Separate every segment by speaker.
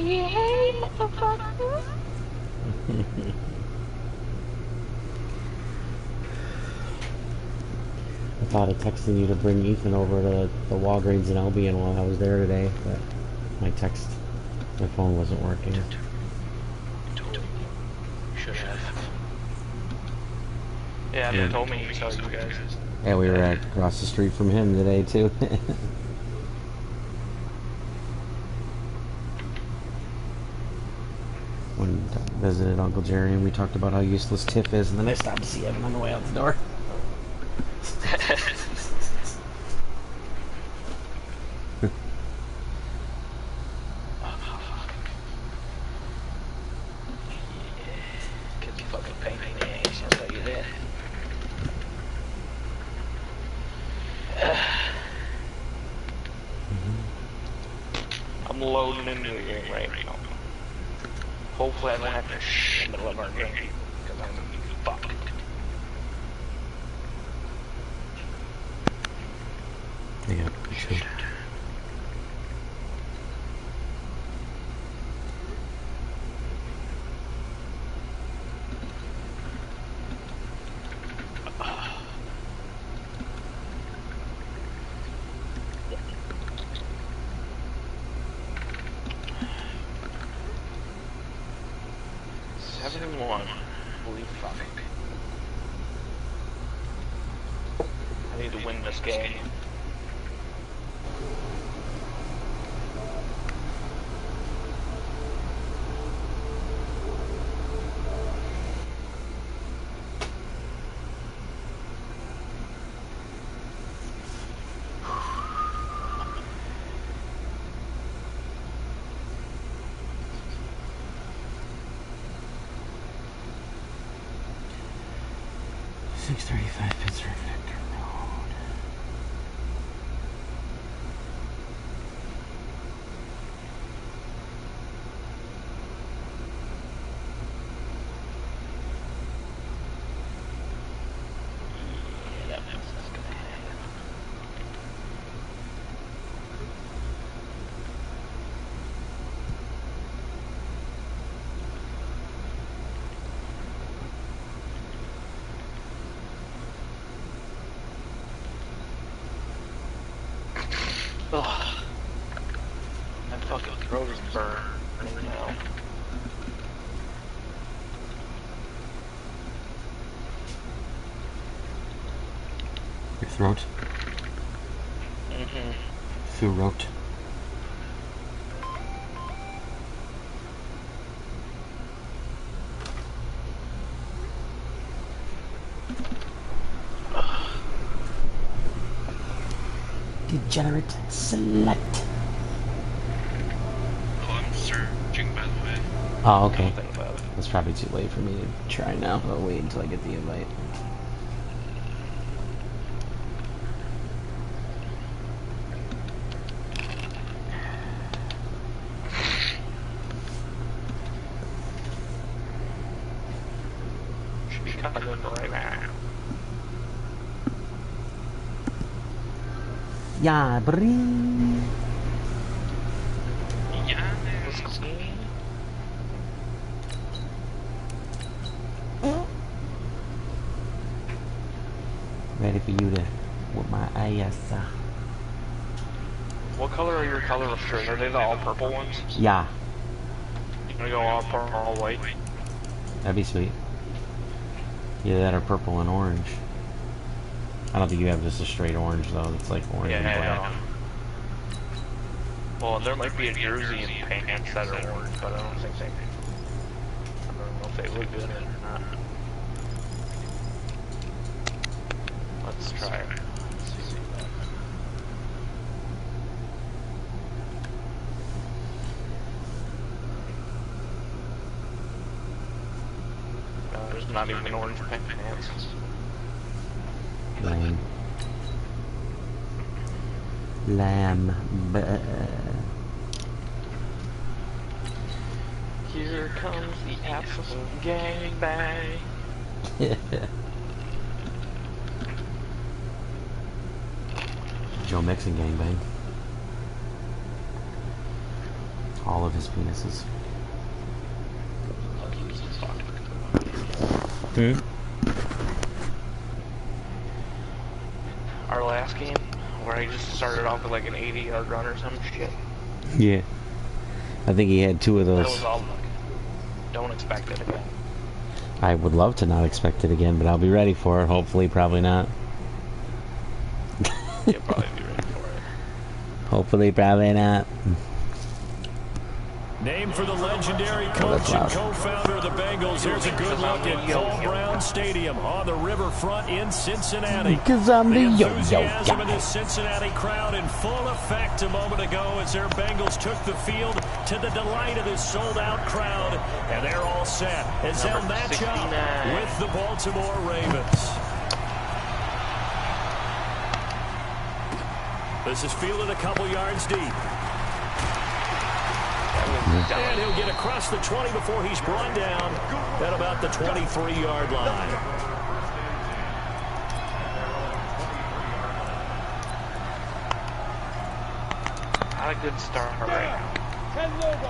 Speaker 1: Hey, motherfucker.
Speaker 2: I thought of texting you to bring Ethan over to the Walgreens in Albion while I was there today, but my phone wasn't working.
Speaker 1: Totally should have. Yeah, they told me to tell you guys.
Speaker 2: Yeah, we were across the street from him today too. When I visited Uncle Jerry and we talked about how useless Tiff is, and then I stopped to see Evan on the way out the door.
Speaker 1: Could be fucking pain in the ass, I'll tell you that. I'm loading into the game right now. Hopefully I don't have to shit in the middle of our game, because I'm gonna be fucked.
Speaker 2: Yeah, sure.
Speaker 1: Holy fuck. I need to win this game.
Speaker 2: Pittsburgh Victor Road.
Speaker 1: Yeah, that means that's gonna happen. Ugh. My fucking throat is burning now.
Speaker 2: Your throat? Throat. Degenerate slut.
Speaker 1: Oh, I'm searching, by the way.
Speaker 2: Oh, okay. It's probably too late for me to try now. I'll wait until I get the invite.
Speaker 1: Should be coming right now.
Speaker 2: Yeah, bring.
Speaker 1: Yeah,
Speaker 2: Ready for you to whoop my ass.
Speaker 1: what color are your color shirts? Are they the all purple ones?
Speaker 2: Yeah,
Speaker 1: You gonna go all purple, all white?
Speaker 2: that'd be sweet. Either that or purple and orange. I don't think you have just a straight orange though. It's like orange and black.
Speaker 1: Well, there might be a jersey and pants that are orange, but I don't think they. I don't know if they look good or not. Let's try it. Let's see. There's not even orange pants.
Speaker 2: Lame. Lamb.
Speaker 1: Here comes the absolute gangbang.
Speaker 2: Joe Mixon gangbang. All of his penises. Hmm?
Speaker 1: Our last game, where I just started off with like an 80-yard run or some shit.
Speaker 2: Yeah. I think he had 2 of
Speaker 1: That
Speaker 2: those.
Speaker 1: was all luck. Don't expect it again.
Speaker 2: I would love to not expect it again, but I'll be ready for it. Hopefully, probably not.
Speaker 1: You'll probably be ready for it.
Speaker 2: Hopefully, probably not.
Speaker 3: Named for the legendary coach and co-founder of the Bengals, here's a good look at Paul Brown Stadium on the riverfront in Cincinnati.
Speaker 2: Because I'm the yo-yo
Speaker 3: enthusiasm in
Speaker 2: guy.
Speaker 3: the Cincinnati crowd in full effect a moment ago as their Bengals took the field to the delight of this sold-out crowd. And they're all set as they'll match up with the Baltimore Ravens. This is fielded a couple yards deep. And he'll get across the 20 before he's brought down at about the 23-yard line.
Speaker 1: Not a good start right now.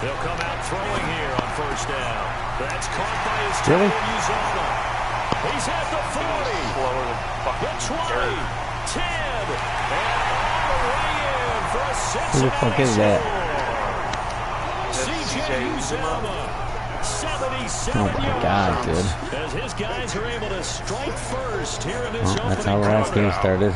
Speaker 3: They'll come out throwing here on first down. That's caught by his
Speaker 2: Really?
Speaker 3: Uzama. He's at the 40.
Speaker 1: Slower than
Speaker 3: The
Speaker 1: fucking
Speaker 3: 20, 10, and all the way in for a
Speaker 2: Who the fuck
Speaker 3: Cincinnati
Speaker 2: is that?
Speaker 3: CJ Uzama, 77
Speaker 2: Oh my god,
Speaker 3: yards.
Speaker 2: dude.
Speaker 3: As his guys are able to strike first here in this
Speaker 2: Well, that's
Speaker 3: opening
Speaker 2: how our last game
Speaker 3: quarter.
Speaker 2: started.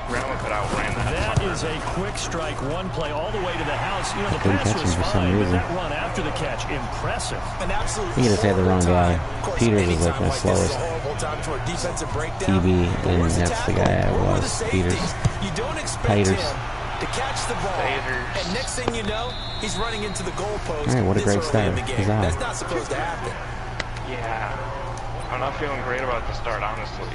Speaker 1: Brown could outran that.
Speaker 3: That is a quick strike, one play all the way to the house. You know, the
Speaker 2: Couldn't
Speaker 3: pass
Speaker 2: catch
Speaker 3: was
Speaker 2: him for some
Speaker 3: fine, but
Speaker 2: reason.
Speaker 3: that run after the catch, impressive.
Speaker 4: An absolute
Speaker 2: You just had the wrong guy.
Speaker 4: course,
Speaker 2: Peters is
Speaker 4: anytime
Speaker 2: like my
Speaker 4: this is
Speaker 2: slowest
Speaker 4: a horrible time for a defensive breakdown.
Speaker 2: TB,
Speaker 4: But
Speaker 2: and
Speaker 4: where's the
Speaker 2: that's the
Speaker 4: tackle?
Speaker 2: guy I
Speaker 4: Where were the
Speaker 2: was.
Speaker 4: safeties?
Speaker 2: Peters.
Speaker 4: You don't expect
Speaker 2: Peters.
Speaker 4: him to catch the ball,
Speaker 1: Peters.
Speaker 4: and next thing you know, he's running into the goalpost.
Speaker 2: All right, what a
Speaker 4: this
Speaker 2: great
Speaker 4: early in
Speaker 2: start.
Speaker 4: the game.
Speaker 2: Huzzah.
Speaker 4: That's not supposed to happen.
Speaker 1: Yeah. I'm not feeling great about the start, honestly.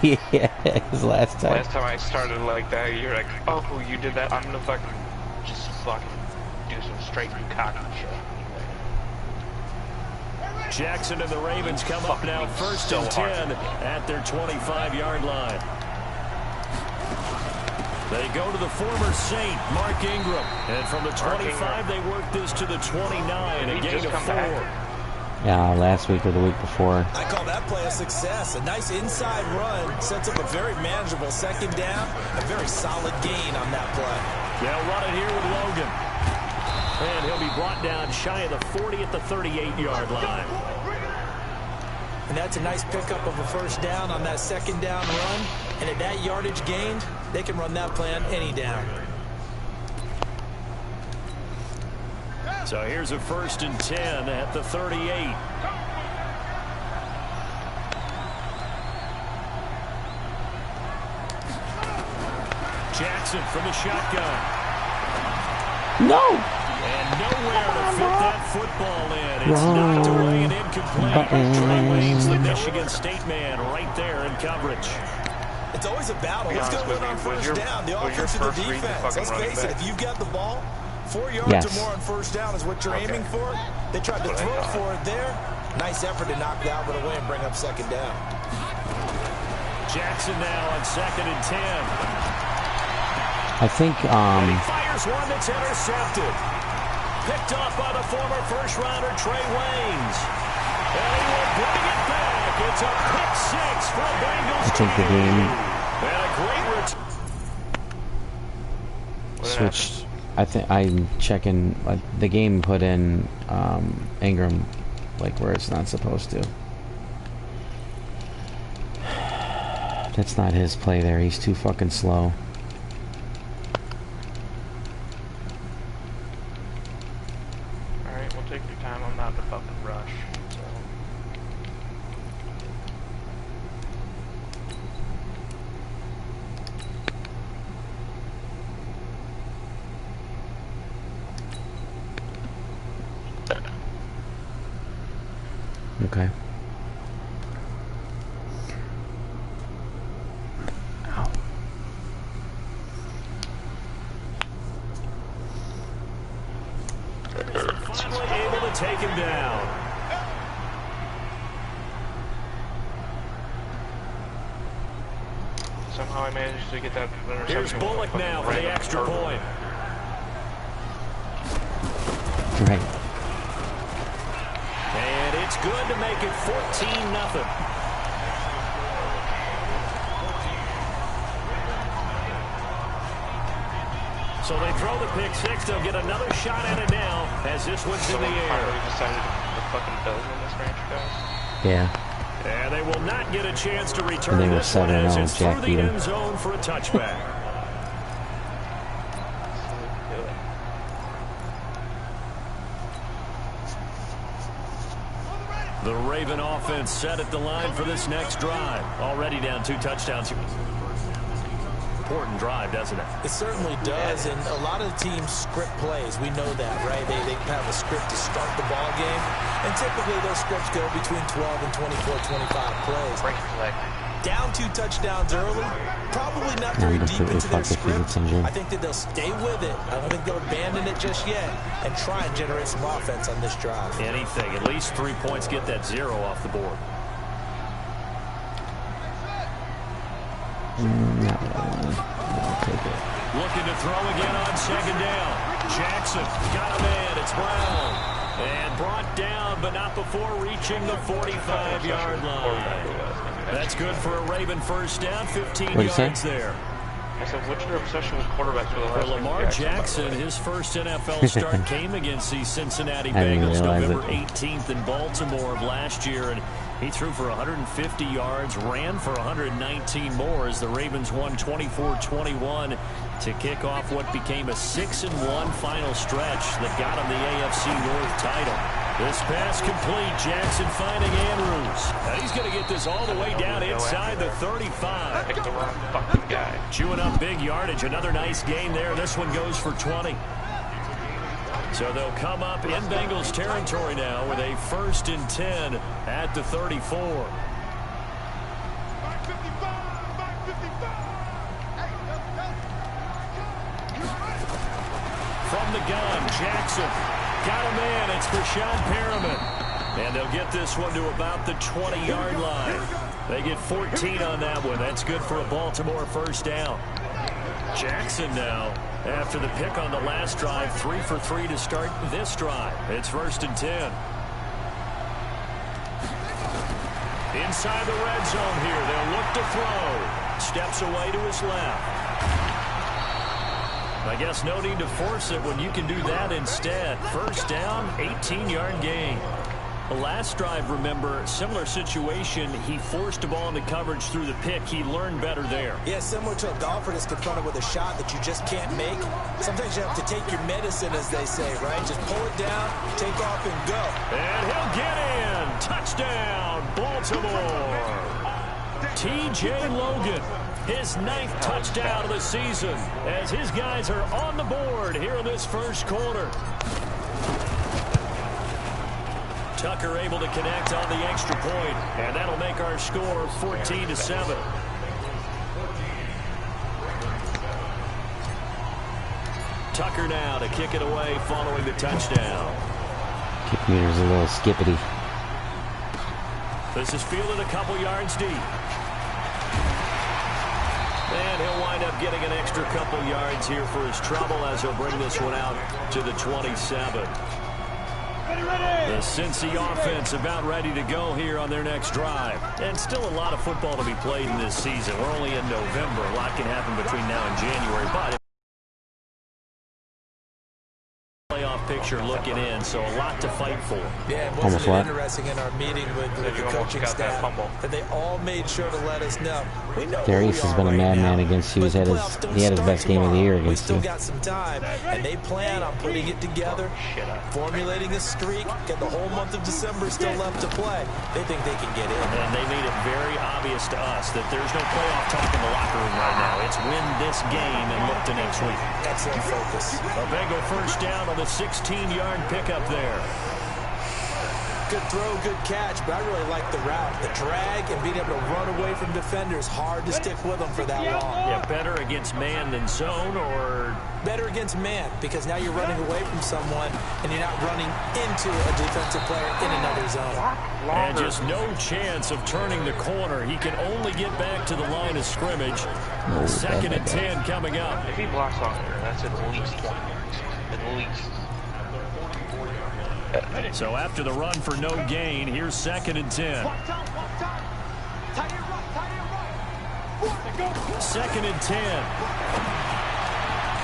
Speaker 2: Yeah, his last time.
Speaker 1: Last time I started like that, you're like, oh, you did that. I'm gonna fucking do some straight cock shit.
Speaker 3: Jackson and the Ravens come up now first and 10 at their 25-yard line. They go to the former Saint, Mark Ingram. And from the 25, they work this to the 29, a gain of 4.
Speaker 2: Yeah, last week or the week before.
Speaker 4: I call that play a success. A nice inside run sets up a very manageable second down. A very solid gain on that play.
Speaker 3: They'll run it here with Logan. And he'll be brought down shy of the 40 at the 38-yard line.
Speaker 4: And that's a nice pickup of a first down on that second down run. And at that yardage gained, they can run that play on any down.
Speaker 3: So here's a first and 10 at the 38. Jackson from the shotgun.
Speaker 2: No!
Speaker 3: And nowhere to fit that football in. It's knocked away and incomplete. Trey Waynes, the Michigan State man, right there in coverage.
Speaker 4: It's always a battle. Who's going to win on first down? The offense or the defense? Let's face it, if you've got the ball, 4 yards or more on first down is what you're aiming for. They tried to throw for it there. Nice effort to knock that one away and bring up second down.
Speaker 3: Jackson now on second and 10.
Speaker 2: I think,
Speaker 3: And he fires one that's intercepted. Picked off by the former first-rounder Trey Waynes. And he will bring it back. It's a pick six for Bengals.
Speaker 2: I think the game
Speaker 3: And a great return.
Speaker 2: switched. I think I'm checking. The game put in Ingram like where it's not supposed to. That's not his play there. He's too fucking slow.
Speaker 1: Alright, we'll take your time. I'm not in a fucking rush. So.
Speaker 2: Okay. Ow.
Speaker 3: Finally able to take him down.
Speaker 1: I managed to get that interception.
Speaker 3: Here's Bullock now for the extra point.
Speaker 2: Right.
Speaker 3: And it's good to make it 14-0. So they throw the pick six. They'll get another shot at it now as this one's in the air.
Speaker 1: Decided to fucking build in this ranch, guys.
Speaker 2: Yeah.
Speaker 3: And they will not get a chance to return
Speaker 2: they were
Speaker 3: this one as it's through
Speaker 2: Jack
Speaker 3: the end zone for a touchback. The Raven offense set at the line for this next drive. Already down 2 touchdowns. Important drive, doesn't it?
Speaker 4: It certainly does, and a lot of the teams script plays. We know that, right? They have a script to start the ball game, and typically those scripts go between 12 and 24, 25 plays. Down 2 touchdowns early, probably not very deep into their script. I think that they'll stay with it. I don't think they'll abandon it just yet and try and generate some offense on this drive.
Speaker 3: Anything, at least 3 points, get that 0 off the board. Looking to throw again on second down. Jackson got a man. It's Brown. And brought down, but not before reaching the 45-yard line. That's good for a Raven first down. 15 yards there.
Speaker 1: I said, what's your obsession with quarterbacks for the last
Speaker 3: Lamar Jackson, his first NFL start came against the Cincinnati Bengals November 18th in Baltimore of last year, and he threw for 150 yards, ran for 119 more as the Ravens won 24-21 to kick off what became a 6-1 final stretch that got him the AFC North title. This pass complete. Jackson finding Andrews. Now he's going to get this all the way down inside the 35.
Speaker 1: Pick the wrong fucking guy.
Speaker 3: Chewing up big yardage. Another nice gain there. This one goes for 20. So they'll come up in Bengals territory now with a 1st and 10 at the 34. From the gun, Jackson got a man. It's Brashad Perriman. And they'll get this one to about the 20-yard line. They get 14 on that one. That's good for a Baltimore first down. Jackson now, after the pick on the last drive, 3 for 3 to start this drive. It's 1st and 10. Inside the red zone here. They'll look to throw. Steps away to his left. I guess no need to force it when you can do that instead. First down, 18-yard gain. The last drive, remember, similar situation. He forced a ball into coverage through the pick. He learned better there.
Speaker 4: Yeah, similar to a golfer that's confronted with a shot that you just can't make. Sometimes you have to take your medicine, as they say, right? Just pull it down, take off, and go.
Speaker 3: And he'll get in. Touchdown, Baltimore. T.J. Logan, his 9th touchdown of the season, as his guys are on the board here in this first quarter. Tucker able to connect on the extra point, and that'll make our score 14-7. Tucker now to kick it away following the touchdown.
Speaker 2: Kick meter's a little skippity.
Speaker 3: This is fielded a couple yards deep. And he'll wind up getting an extra couple yards here for his trouble as he'll bring this one out to the 27. The Cincy offense about ready to go here on their next drive. And still a lot of football to be played in this season. We're only in November. A lot can happen between now and January. But playoff picture looking in, so a lot to fight for.
Speaker 4: Yeah, and wasn't it interesting in our meeting with the coaching staff that they all made sure to let us know. We know
Speaker 2: Darius has been a madman against you. He had his best game of the year against you.
Speaker 4: We still got some time, and they plan on putting it together, formulating a streak, get the whole month of December still left to play. They think they can get in.
Speaker 3: And they made it very obvious to us that there's no playoff talk in the locker room right now. It's win this game and look to next week.
Speaker 4: Excellent focus.
Speaker 3: A Bengal first down on the 16-yard pickup there.
Speaker 4: Good throw, good catch, but I really like the route. The drag and being able to run away from defenders, hard to stick with them for that long.
Speaker 3: Yeah, better against man than zone, or?
Speaker 4: Better against man, because now you're running away from someone and you're not running into a defensive player in another zone.
Speaker 3: And just no chance of turning the corner. He can only get back to the line of scrimmage. Second and 10 coming up.
Speaker 1: If he blocks on here, that's at least 20 yards. At least.
Speaker 3: So after the run for no gain, here's second and 10. Second and 10.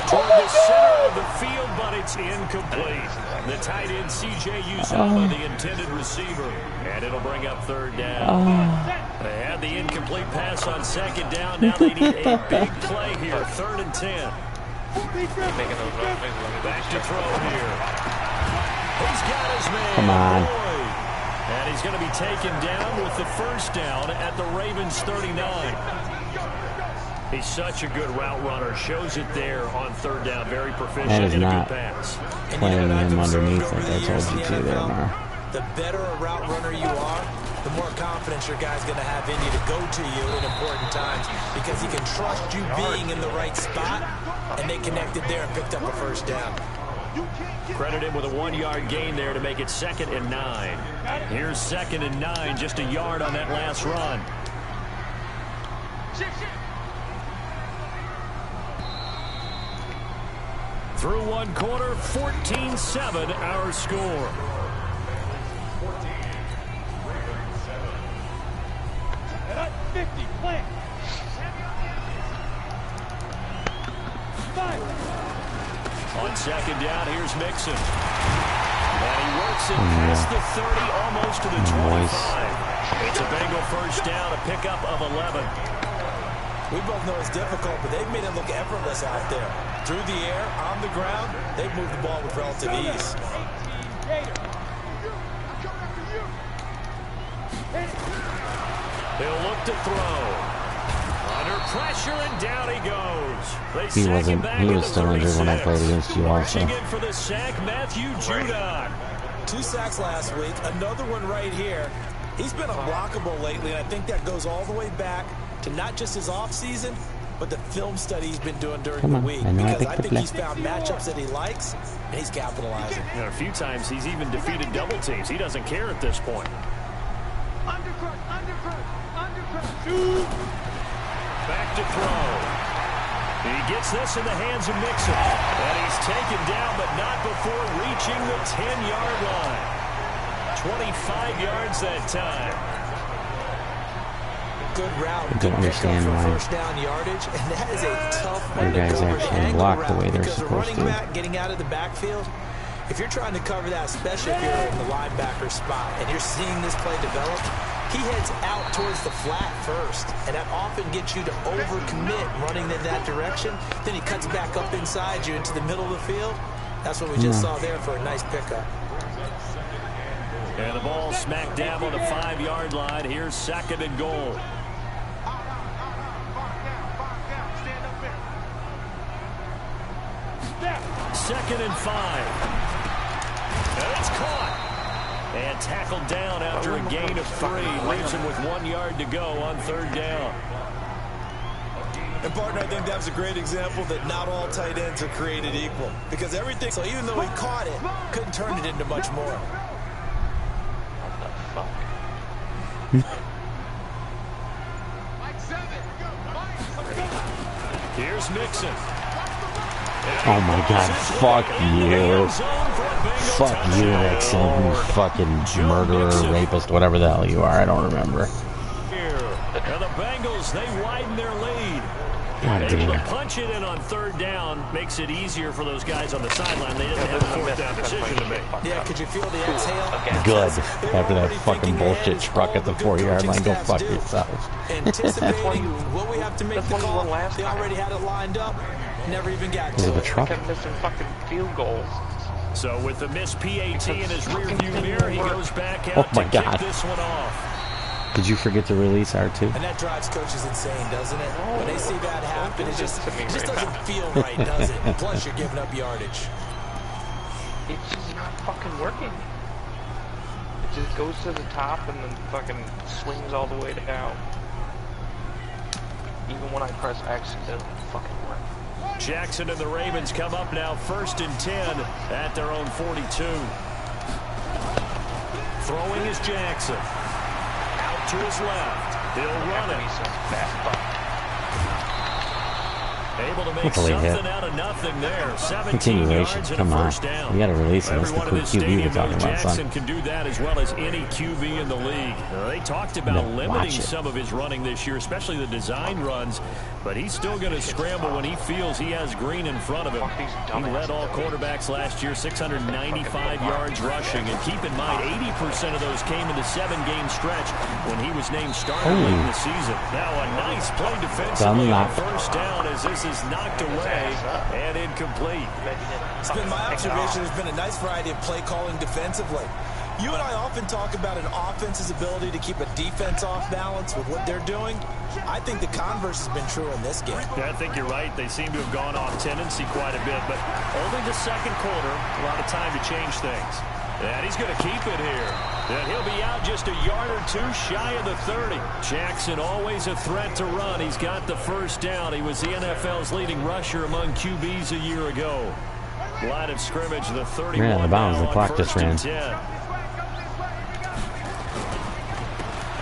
Speaker 3: Toward the center of the field, but it's incomplete. The tight end, C.J. Uzomah, the intended receiver. And it'll bring up third down. They had the incomplete pass on second down. Now they need a big play here. Third and 10. Back to throw here. He's got his man.
Speaker 2: Come on.
Speaker 3: And he's going to be taken down with the first down at the Ravens 39. He's such a good route runner. Shows it there on third down. Very proficient.
Speaker 2: That is
Speaker 3: in a
Speaker 2: not
Speaker 3: good pass.
Speaker 2: playing him underneath like I told you to there, Mar.
Speaker 4: The better a route runner you are, the more confidence your guy's going to have in you to go to you at important times, because he can trust you being in the right spot, and they connected there and picked up a first down.
Speaker 3: Credit him with a 1-yard gain there to make it second and 9. Here's second and 9, just a yard on that last run. Through one quarter, 14-7 our score. On second down, here's Mixon. And he works it past the 30, almost to the 25. It's a Bengal first down, a pickup of 11.
Speaker 4: We both know it's difficult, but they've made it look effortless out there. Through the air, on the ground, they've moved the ball with relative ease.
Speaker 3: They'll look to throw. Under pressure, and down he goes.
Speaker 2: He was still injured when I played against you also.
Speaker 3: Rushing in for the sack, Matthew Judon.
Speaker 4: 2 sacks last week, another one right here. He's been unblockable lately, and I think that goes all the way back to not just his offseason, but the film study he's been doing during the week. Because I think he's found matchups that he likes, and he's capitalizing.
Speaker 3: You know, a few times he's even defeated double teams. He doesn't care at this point. Back to throw. He gets this in the hands of Mixon. And he's taken down, but not before reaching the 10-yard line. 25 yards that time.
Speaker 4: Good route.
Speaker 2: I don't understand why
Speaker 4: first down yardage, and that is a tough one
Speaker 2: you guys
Speaker 4: to cover.
Speaker 2: actually block the way they're supposed
Speaker 4: running
Speaker 2: to.
Speaker 4: back getting out of the backfield, if you're trying to cover that, especially if you're in the linebacker spot, and you're seeing this play develop, he heads out towards the flat first, and that often gets you to overcommit running in that direction. Then he cuts back up inside you into the middle of the field. That's what we just saw there for a nice pickup.
Speaker 3: And the ball smack dab on the 5-yard line. Here's second and goal. Second and 5. And it's caught. And tackled down after a gain of 3. Leaves him with 1 yard to go on third down.
Speaker 4: And, partner, I think that was a great example that not all tight ends are created equal. Because everything, so even though he caught it, couldn't turn it into much more.
Speaker 3: Here's Mixon.
Speaker 2: Oh my God, fuck you. Fuck you, Nixon, you fucking murderer, rapist, whatever the hell you are, I don't remember.
Speaker 3: And the Bengals, they widen their lead.
Speaker 2: God
Speaker 3: Able to
Speaker 2: damn.
Speaker 3: punch it in on third down makes it easier for those guys on the sideline. They didn't have a fourth down decision to make.
Speaker 4: Yeah, could you feel the exhale?
Speaker 2: Good. After that fucking bullshit struck at the 4-yard line, go fuck yourselves.
Speaker 4: Anticipating what we have to make the call. They already had it lined up. Never even got
Speaker 2: Is
Speaker 4: to
Speaker 2: it a
Speaker 4: it.
Speaker 2: truck?
Speaker 1: Kept missing fucking field goals.
Speaker 3: So with the missed PAT in his rearview mirror, he goes back
Speaker 2: Oh
Speaker 3: out
Speaker 2: my
Speaker 3: to
Speaker 2: God.
Speaker 3: kick this one off.
Speaker 2: Did you forget to release R2?
Speaker 4: And that drives coaches insane, doesn't it? When they see that happen, it just doesn't feel right, does it? And plus, you're giving up yardage.
Speaker 1: It's just not fucking working. It just goes to the top and then fucking swings all the way down. Even when I press X, it doesn't fucking work.
Speaker 3: Jackson and the Ravens come up now 1st and 10 at their own 42. Throwing is Jackson. Out to his left. He'll run it. Able to make something out of nothing there. 17 yards and a first down.
Speaker 2: You got to release him. That's the QB we're talking about, son.
Speaker 3: Jackson can do that as well as any QB in the league. They talked about limiting some of his running this year, especially the design runs, but he's still going to scramble when he feels he has green in front of him. He led all quarterbacks last year, 695 yards rushing, and keep in mind, 80% of those came in the 7-game stretch when he was named starter late in the season. Now a nice play defensively on first down as this is knocked away and incomplete.
Speaker 4: It's been my observation. There's been a nice variety of play calling defensively. You and I often talk about an offense's ability to keep a defense off balance with what they're doing. I think the converse has been true in this game.
Speaker 3: Yeah, I think you're right. They seem to have gone off tendency quite a bit, but only the second quarter, a lot of time to change things. And he's going to keep it here. And he'll be out just a yard or two shy of the 30. Jackson always a threat to run. He's got the first down. He was the NFL's leading rusher among QBs a year ago. Line of scrimmage, the 31
Speaker 2: ran out of bounds. The clock just ran.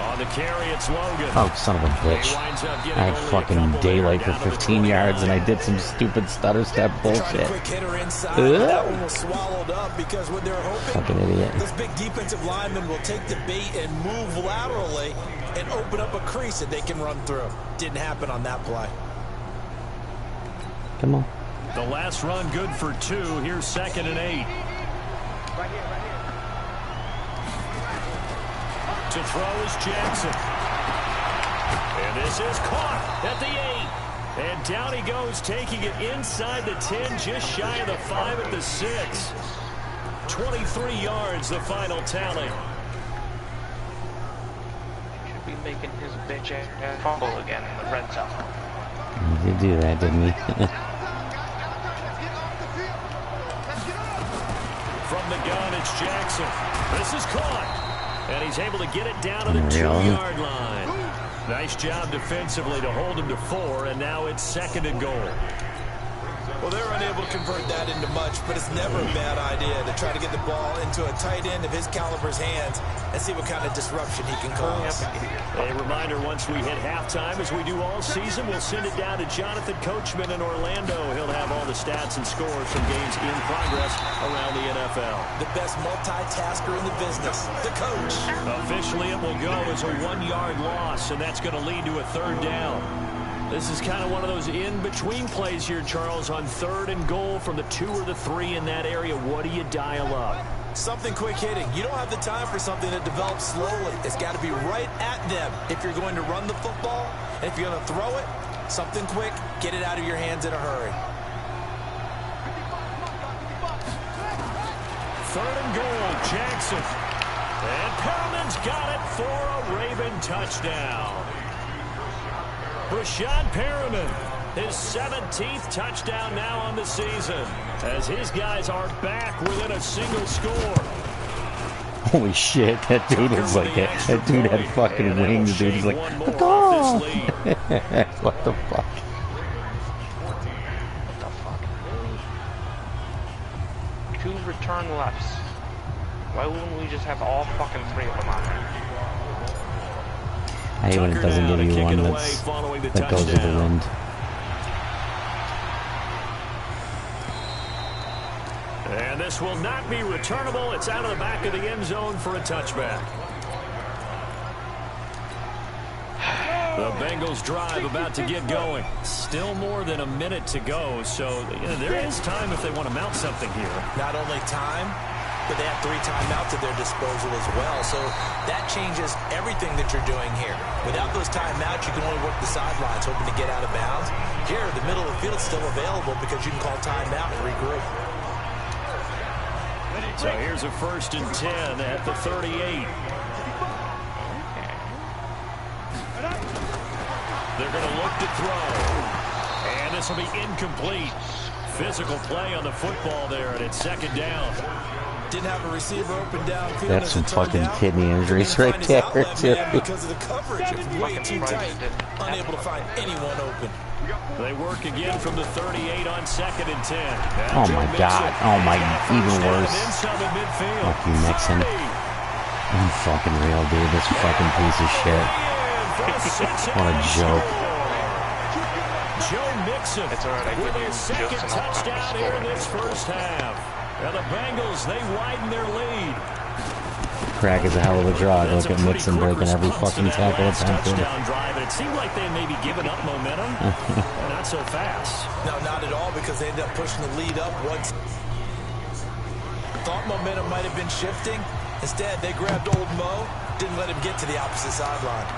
Speaker 3: On the carry, it's Logan.
Speaker 2: Oh, son of a bitch. I had fucking daylight for 15 yards and I did some stupid stutter step bullshit.
Speaker 4: Quick hitter inside, that one was swallowed up because what they're hoping,
Speaker 2: fucking idiot.
Speaker 4: This big defensive lineman will take the bait and move laterally and open up a crease that they can run through. Didn't happen on that play.
Speaker 2: Come on.
Speaker 3: The last run good for 2. Here's 2nd and 8. To throw is Jackson. And this is caught at the 8. And down he goes, taking it inside the 10, just shy of the 5 at the 6. 23 yards, the final tally.
Speaker 1: Should be making his bitch ass fumble again in the red zone.
Speaker 2: He did do that, didn't he?
Speaker 3: From the gun, it's Jackson. This is caught. And he's able to get it down to the 2-yard line. Nice job defensively to hold him to 4, and now it's 2nd and goal.
Speaker 4: Well, they're unable to convert that into much, but it's never a bad idea to try to get the ball into a tight end of his caliber's hands and see what kind of disruption he can cause.
Speaker 3: A reminder, once we hit halftime, as we do all season, we'll send it down to Jonathan Coachman in Orlando. He'll have all the stats and scores from games in progress around the NFL.
Speaker 4: The best multitasker in the business, the coach.
Speaker 3: Officially, it will go as a 1-yard loss, and that's going to lead to a 3rd down. This is kind of one of those in-between plays here, Charles, on 3rd and goal from the 2 or the 3 in that area. What do you dial up?
Speaker 4: Something quick hitting. You don't have the time for something that develops slowly. It's got to be right at them if you're going to run the football. And if you're going to throw it, something quick, get it out of your hands in a hurry.
Speaker 3: 3rd and goal, Jackson. And Perriman's got it for a Raven touchdown. Brashad Perriman, his 17th touchdown now on the season, as his guys are back within a single score.
Speaker 2: Holy shit, that dude was like it. That dude had fucking wings, dude. He's like, oh! What the fuck?
Speaker 1: What the fuck? 2 return lefts. Why wouldn't we just have all fucking 3 of them on there?
Speaker 2: Even it doesn't give you one that goes with the wind.
Speaker 3: And this will not be returnable. It's out of the back of the end zone for a touchback. The Bengals drive about to get going. Still more than a minute to go, so there is time if they want to mount something here.
Speaker 4: Not only time, but they have 3 timeouts at their disposal as well. So that changes everything that you're doing here. Without those timeouts, you can only work the sidelines, hoping to get out of bounds. Here, the middle of the field is still available because you can call timeout and regroup.
Speaker 3: So here's a 1st and 10 at the 38. They're going to look to throw. And this will be incomplete. Physical play on the football there, and it's 2nd down.
Speaker 4: Didn't have a receiver open downfield.
Speaker 2: That's some fucking kidney injuries right there, too.
Speaker 4: Because of the coverage, it's way too tight. Unable to find anyone open.
Speaker 3: They work again from the 38 on 2nd and 10.
Speaker 2: Oh my God. Oh my, even worse. Fuck you, Mixon. I'm fucking real, dude. This fucking piece of shit. What a joke.
Speaker 3: Joe Mixon with his second touchdown here in this first half. And the Bengals, they widen their lead.
Speaker 2: Crack is a hell of a draw. Look at Mixon breaking every fucking tackle attempted.
Speaker 3: Drive, and it seemed like they maybe given up momentum. Not so fast.
Speaker 4: No, not at all, because they ended up pushing the lead up once. Thought momentum might have been shifting. Instead, they grabbed old Mo, didn't let him get to the opposite sideline.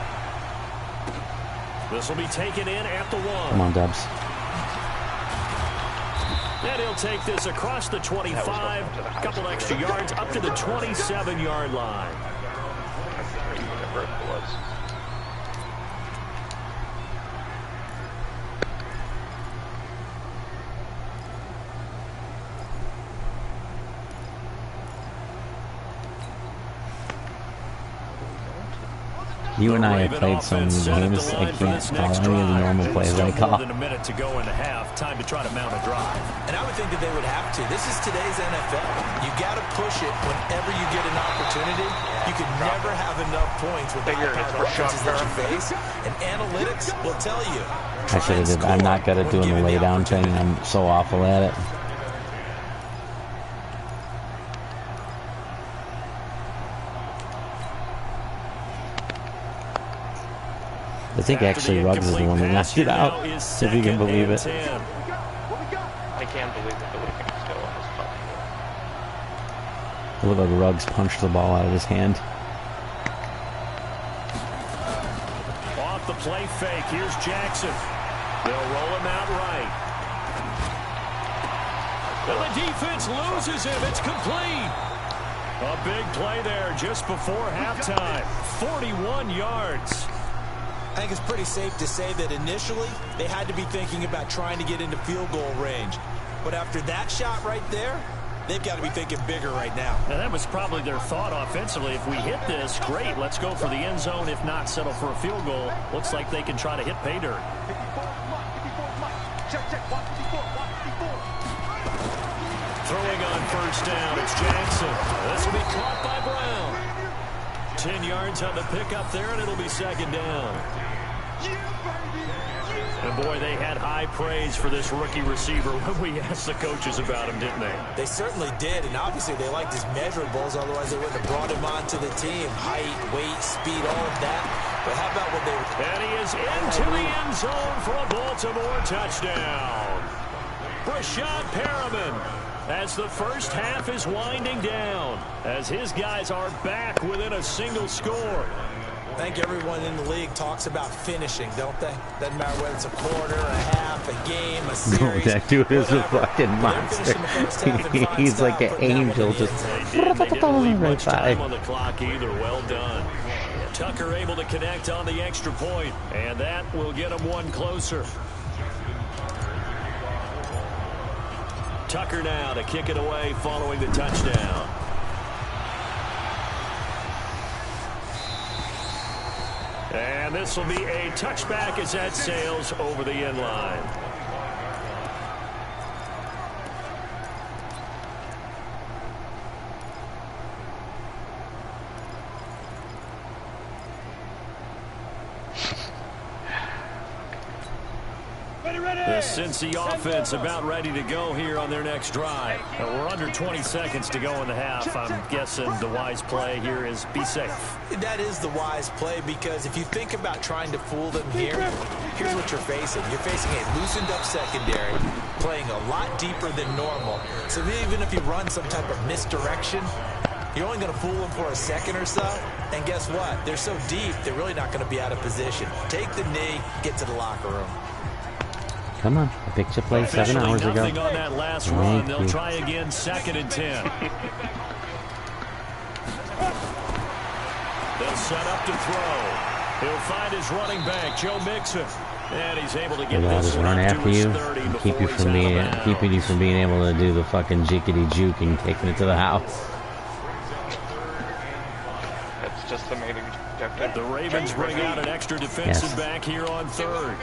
Speaker 3: This will be taken in at the 1.
Speaker 2: Come on, Dubs.
Speaker 3: And he'll take this across the 25, a couple extra yards, up to the 27-yard line.
Speaker 1: Whatever it was.
Speaker 2: You and I have played so many games, I can't call any of the normal plays I call.
Speaker 3: A minute to go in the half. Time to try to mount a drive.
Speaker 4: And I would think that they would have to. This is today's NFL. You got to push it whenever you get an opportunity. You can never have enough points with the high-powered offenses that you face. And analytics will tell you.
Speaker 2: I should have did. I'm not good at doing the lay down thing. I'm so awful at it. I think actually Ruggs is the one that knocked it out, if you can believe it.
Speaker 1: I can't believe that the Wiggins is still on this fucking
Speaker 2: It looked like Ruggs punched the ball out of his hand.
Speaker 3: Off the play fake, here's Jackson. They'll roll him out right. And the defense loses him. It's complete. A big play there just before halftime. 41 yards.
Speaker 4: I think it's pretty safe to say that initially they had to be thinking about trying to get into field goal range. But after that shot right there, they've got to be thinking bigger right now.
Speaker 3: And that was probably their thought offensively. If we hit this, great. Let's go for the end zone. If not, settle for a field goal. Looks like they can try to hit pay dirt. Throwing on first down, it's Jackson. This will be caught by Brown. 10 yards on the pickup there, and it'll be 2nd down. And boy, they had high praise for this rookie receiver when we asked the coaches about him, didn't they?
Speaker 4: They certainly did, and obviously they liked his measurables, otherwise they wouldn't have brought him onto the team. Height, weight, speed, all of that. But how about what they were...
Speaker 3: And he is into the end zone for a Baltimore touchdown. Rashad Perriman, as the first half is winding down, as his guys are back within a single score.
Speaker 4: I think everyone in the league talks about finishing, don't they? Doesn't matter whether it's a quarter, a half, a game, a series.
Speaker 2: No, that dude is a fucking monster. He's like an angel, just
Speaker 3: They didn't leave much time on the clock either. Well done. Tucker able to connect on the extra point, and that will get him one closer. Tucker now to kick it away following the touchdown. And this will be a touchback as that sails over the end line. The Cincy offense about ready to go here on their next drive. We're under 20 seconds to go in the half. I'm guessing the wise play here is be safe.
Speaker 4: That is the wise play, because if you think about trying to fool them here, here's what you're facing. You're facing a loosened up secondary, playing a lot deeper than normal. So even if you run some type of misdirection, you're only going to fool them for a second or so. And guess what? They're so deep, they're really not going to be out of position. Take the knee, get to the locker room.
Speaker 2: Come on, I picked your play 7 hours ago.
Speaker 3: Nothing on that last run. They'll try again, 2nd and 10. They'll set up to throw. He'll find his running back, Joe Mixon. And he's able to get this
Speaker 2: just run after you, keep you from being able to do the fucking jickety juke and taking it to the house.
Speaker 1: just the main objective.
Speaker 3: The Ravens bring out an extra defensive back here on third.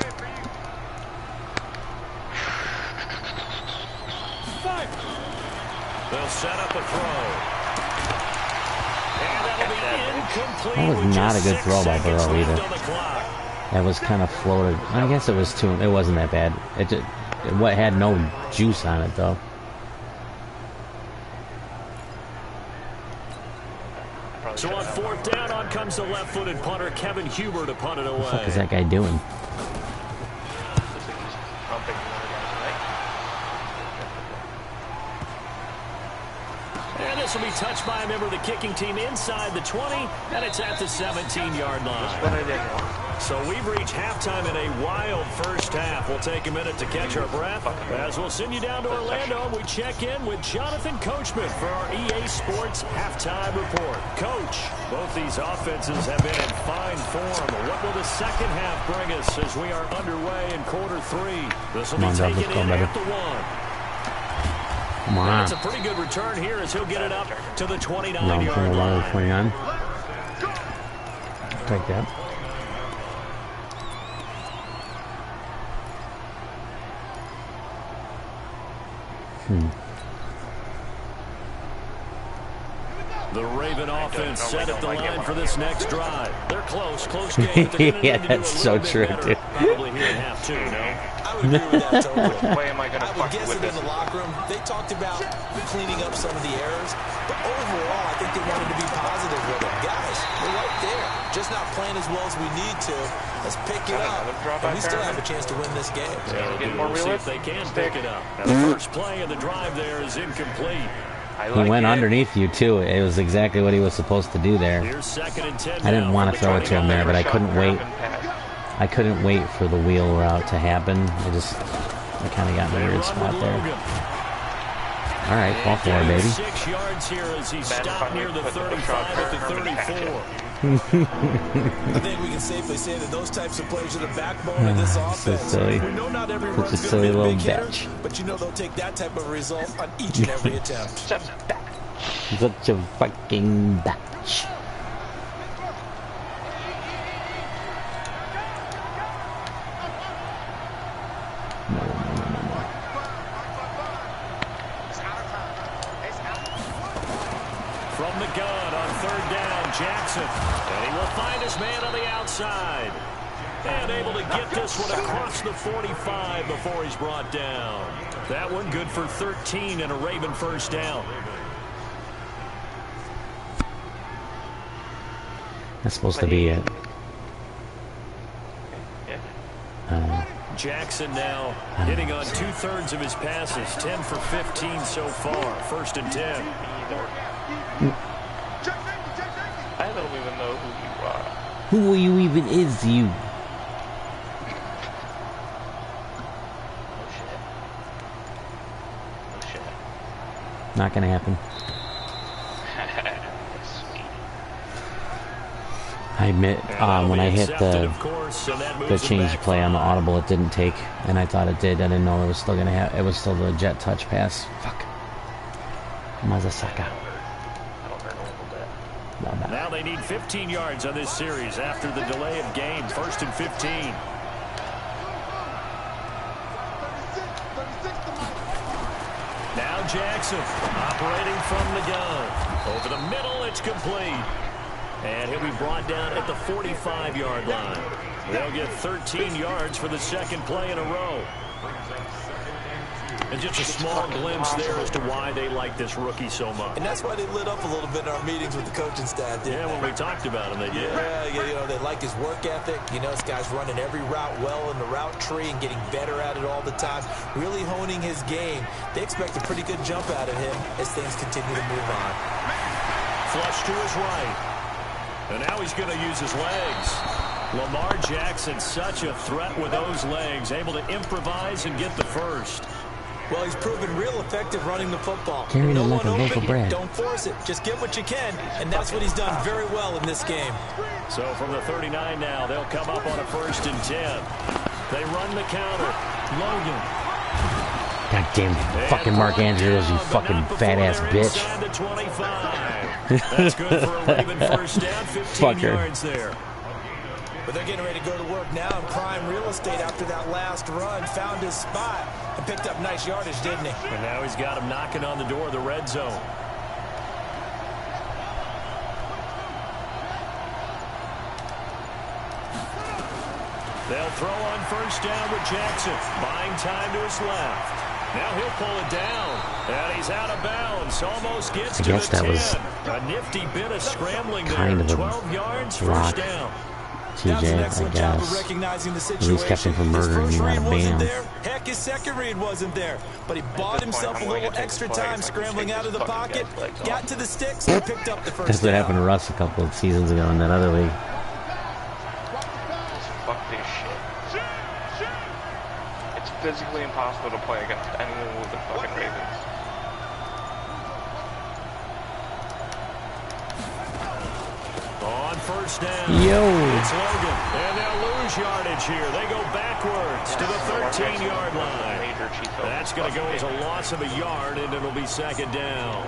Speaker 3: They'll set up a throw. And that'll be incomplete.
Speaker 2: That was not a good throw by Burrow either. That was kind of floated. I guess it was too. It wasn't that bad. It had no juice on it though.
Speaker 3: So on fourth down, on comes the left-footed punter Kevin Huber to punt it away.
Speaker 2: What the fuck is that guy doing?
Speaker 3: And this will be touched by a member of the kicking team inside the 20, and it's at the 17-yard line. So we've reached halftime in a wild first half. We'll take a minute to catch our breath as we'll send you down to Orlando. We check in with Jonathan Coachman for our EA Sports halftime report. Coach, both these offenses have been in fine form. What will the second half bring us as we are underway in quarter three? This will be taken in at the 1.
Speaker 2: Come on.
Speaker 3: That's a pretty good return here as he'll get it up to the 29-yard line.
Speaker 2: 29. Take that.
Speaker 3: The Raven offense set at the line for this next drive. They're close game.
Speaker 2: Yeah, that's so true, dude.
Speaker 3: Probably here in half two, no?
Speaker 4: I would agree with that totally.
Speaker 1: Way am I going to fuck
Speaker 4: guess
Speaker 1: with
Speaker 4: it in
Speaker 1: this?
Speaker 4: the locker room. They talked about cleaning up some of the errors, but overall, I think they wanted to be positive with it. Guys, we're right there. Just not playing as well as we need to. Let's pick it up. And we still have a chance to win this game.
Speaker 3: We'll see if they can pick it up. Now, the first play of the drive there is incomplete.
Speaker 2: He went underneath you too. It was exactly what he was supposed to do there. I didn't want to throw it to him there, but I couldn't wait. I couldn't wait for the wheel route to happen. I kind of got in a weird spot there. All right, fall for it, baby.
Speaker 3: 6 yards here as he stopped near the 35 at the 34.
Speaker 4: I think we can safely say that those types of plays are the backbone of this offense.
Speaker 2: So silly.
Speaker 4: We know not every
Speaker 2: Such a
Speaker 4: run's
Speaker 2: silly
Speaker 4: going to be a
Speaker 2: little
Speaker 4: big hitter,
Speaker 2: bitch.
Speaker 4: but you know they'll take that type of result on each and every attempt.
Speaker 2: Such a fucking bitch.
Speaker 3: From the gun on third down, Jackson. And he will find his man on the outside. And able to get this one across the 45 before he's brought down. That one good for 13 and a Raven first down.
Speaker 2: That's supposed to be it.
Speaker 3: Jackson now hitting on 2/3 of his passes, 10 for 15 so far. First and 10.
Speaker 1: I don't even know who you are.
Speaker 2: Who you even is you?
Speaker 1: Oh shit.
Speaker 2: Not gonna happen. I admit, when I hit the change play on the audible, it didn't take, and I thought it did. I didn't know it was still gonna have. It was still the jet touch pass. Fuck. Mazasaka.
Speaker 3: Now they need 15 yards on this series after the delay of game. First and 15. Now Jackson operating from the gun. Over the middle, it's complete. And he'll be brought down at the 45-yard line. They'll get 13 yards for the second play in a row. And just a small glimpse there as to why they like this rookie so much.
Speaker 4: And that's why they lit up a little bit in our meetings with the coaching staff.
Speaker 3: Yeah, when we talked about him, they did.
Speaker 4: Yeah, you know, they like his work ethic. You know, this guy's running every route well in the route tree and getting better at it all the time, really honing his game. They expect a pretty good jump out of him as things continue to move on.
Speaker 3: Flush to his right. And now he's going to use his legs. Lamar Jackson, such a threat with those legs, able to improvise and get the first.
Speaker 4: Well, he's proven real effective running the football.
Speaker 2: Carrying him like a loaf of bread.
Speaker 4: Don't force it. Just get what you can, and that's what he's done very well in this game.
Speaker 3: So from the 39 now, they'll come up on a first and 10. They run the counter. Logan.
Speaker 2: God damn fucking Mark Andrews, you fucking fat-ass bitch.
Speaker 3: The 25. That's good for a Raven first down, 15 yards there.
Speaker 4: But they're getting ready to go to work now in prime real estate after that last run. Found his spot and picked up nice yardage, didn't he?
Speaker 3: And now he's got him knocking on the door of the red zone. They'll throw on first down with Jackson. Buying time to his left. Now he'll pull it down. And he's out of bounds. Almost gets to the 10. A nifty bit of scrambling there. 12 yards, first down.
Speaker 2: TJ, I guess. At least kept him from murdering you out of bounds.
Speaker 4: Heck, his second read wasn't there. But he bought himself a little extra time scrambling out of the pocket. Got to the sticks and picked up the first down.
Speaker 2: That's what happened to Russ a couple of seasons ago in that other league.
Speaker 1: Fuck this shit. It's physically impossible to play against anyone with the fucking Ravens.
Speaker 3: On first down.
Speaker 2: Yo.
Speaker 3: It's Logan. And they'll lose yardage here. They go backwards to the 13-yard line. That's going to go as a loss of a yard, and it'll be second down.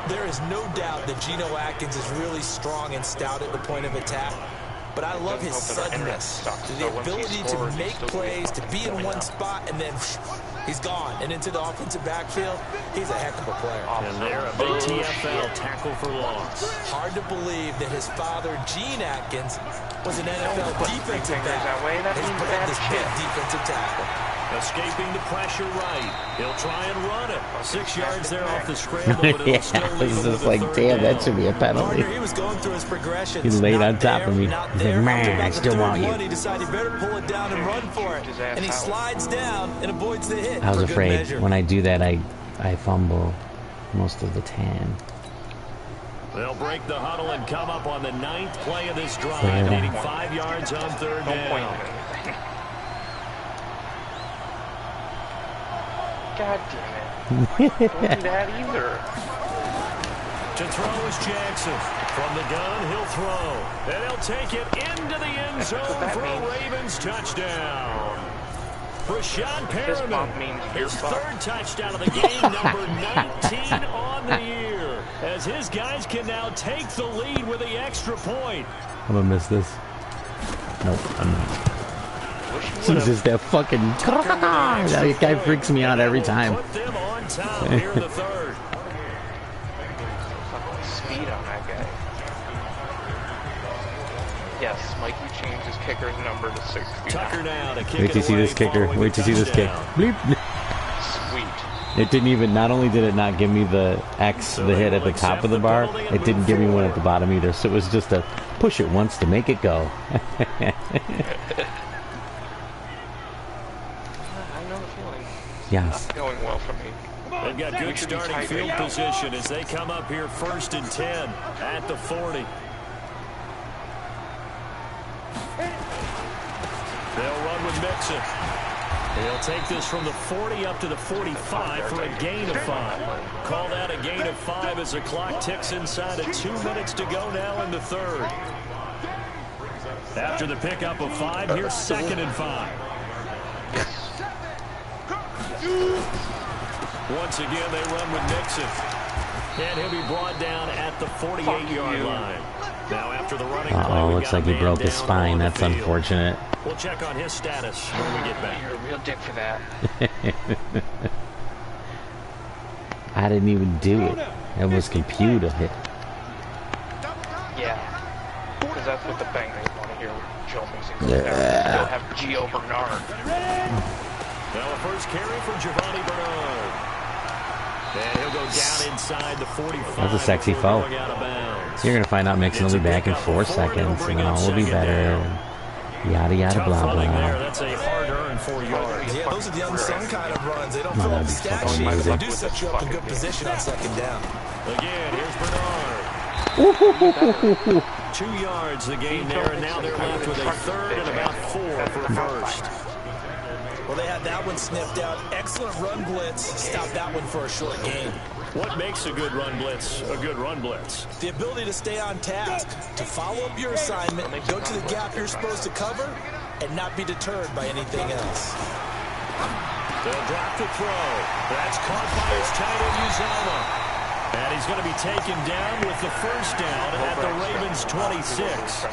Speaker 4: There is no doubt that Geno Atkins is really strong and stout at the point of attack. But I love his suddenness, the ability to make plays, to be in one spot, and then he's gone. And into the offensive backfield, he's a heck of a player.
Speaker 3: And they're a big TFL tackle for loss.
Speaker 4: Hard to believe that his father, Gene Atkins, was an NFL defensive back. His brand is big defensive tackle.
Speaker 3: Escaping the pressure right. He'll try and run it. 6 yards there off the scramble, but it'll still leave him with a third
Speaker 2: damn,
Speaker 3: down.
Speaker 2: that should be a penalty.
Speaker 4: He was going through his progressions.
Speaker 2: He laid on top of me. He's like, man, I still want you.
Speaker 4: He decided he better pull it down and run for it. And he slides down and avoids the hit.
Speaker 2: I was afraid when I do that, I fumble most of the time.
Speaker 3: They'll break the huddle and come up on the 9th play of this drive, needing 5 yards on third down.
Speaker 1: God damn it. Don't do that either.
Speaker 3: To throw is Jackson. From the gun, he'll throw. And he'll take it into the end zone for a Ravens touchdown. Rashawn Perriman, his third touchdown of the game, number 19 on the year. As his guys can now take the lead with the extra point.
Speaker 2: I'm going to miss this. Nope, I'm not. This is that fucking... That guy freaks me out every time.
Speaker 3: Put them on top here in the third.
Speaker 1: Speed on that guy. Yes, Mikey changed his kicker's number to 60.
Speaker 3: Tucker now to kick
Speaker 2: Wait to see this kicker. Wait to see this kick. Bleep.
Speaker 1: Sweet.
Speaker 2: It didn't even... Not only did it not give me the X, the hit at the top of the bar, it didn't give me one at the bottom either. So it was just a push it once to make it go. Yes.
Speaker 1: Not going well for me.
Speaker 3: They've got good starting field position as they come up here 1st and 10 at the 40. They'll run with Mixon. He'll take this from the 40 up to the 45 for a gain of 5. Call that a gain of 5 as the clock ticks inside of 2 minutes to go now in the third. After the pickup of 5, here's 2nd and 5. Once again, they run with Mixon. And he'll be brought down at the 48-yard line. Now after the running play,
Speaker 2: looks like he broke his spine. That's unfortunate.
Speaker 3: We'll check on his status when we get back.
Speaker 1: You're a real dick for that.
Speaker 2: I didn't even do it. It was computer hit.
Speaker 1: Yeah. Because that's what the Bengals want to hear with Joe Mixon. They'll have Gio Bernard.
Speaker 3: Now a first carry for Giovanni Bernard. And he'll go down inside the 45.
Speaker 2: That's a sexy foul. You're going to find out Mixon will be back in 4 seconds, and all will be better. Yada, yada, blah, blah.
Speaker 3: That's a hard-earned 4 yards.
Speaker 4: Yeah, those are the unsung kind of runs. They don't fill up the stat sheet, but they do set you up in good position on 2nd down.
Speaker 3: Again, here's Bernard. 2 yards the game there, and now they're left with a 3rd and about 4 for a first.
Speaker 4: Well, they had that one sniffed out. Excellent run blitz. Stopped that one for a short gain.
Speaker 3: What makes a good run blitz a good run blitz?
Speaker 4: The ability to stay on task, to follow up your assignment, go to the gap you're supposed to cover, and not be deterred by anything else.
Speaker 3: They'll drop the throw. That's caught by his tight end, Uzama. And he's going to be taken down with the first down at the Ravens' 26.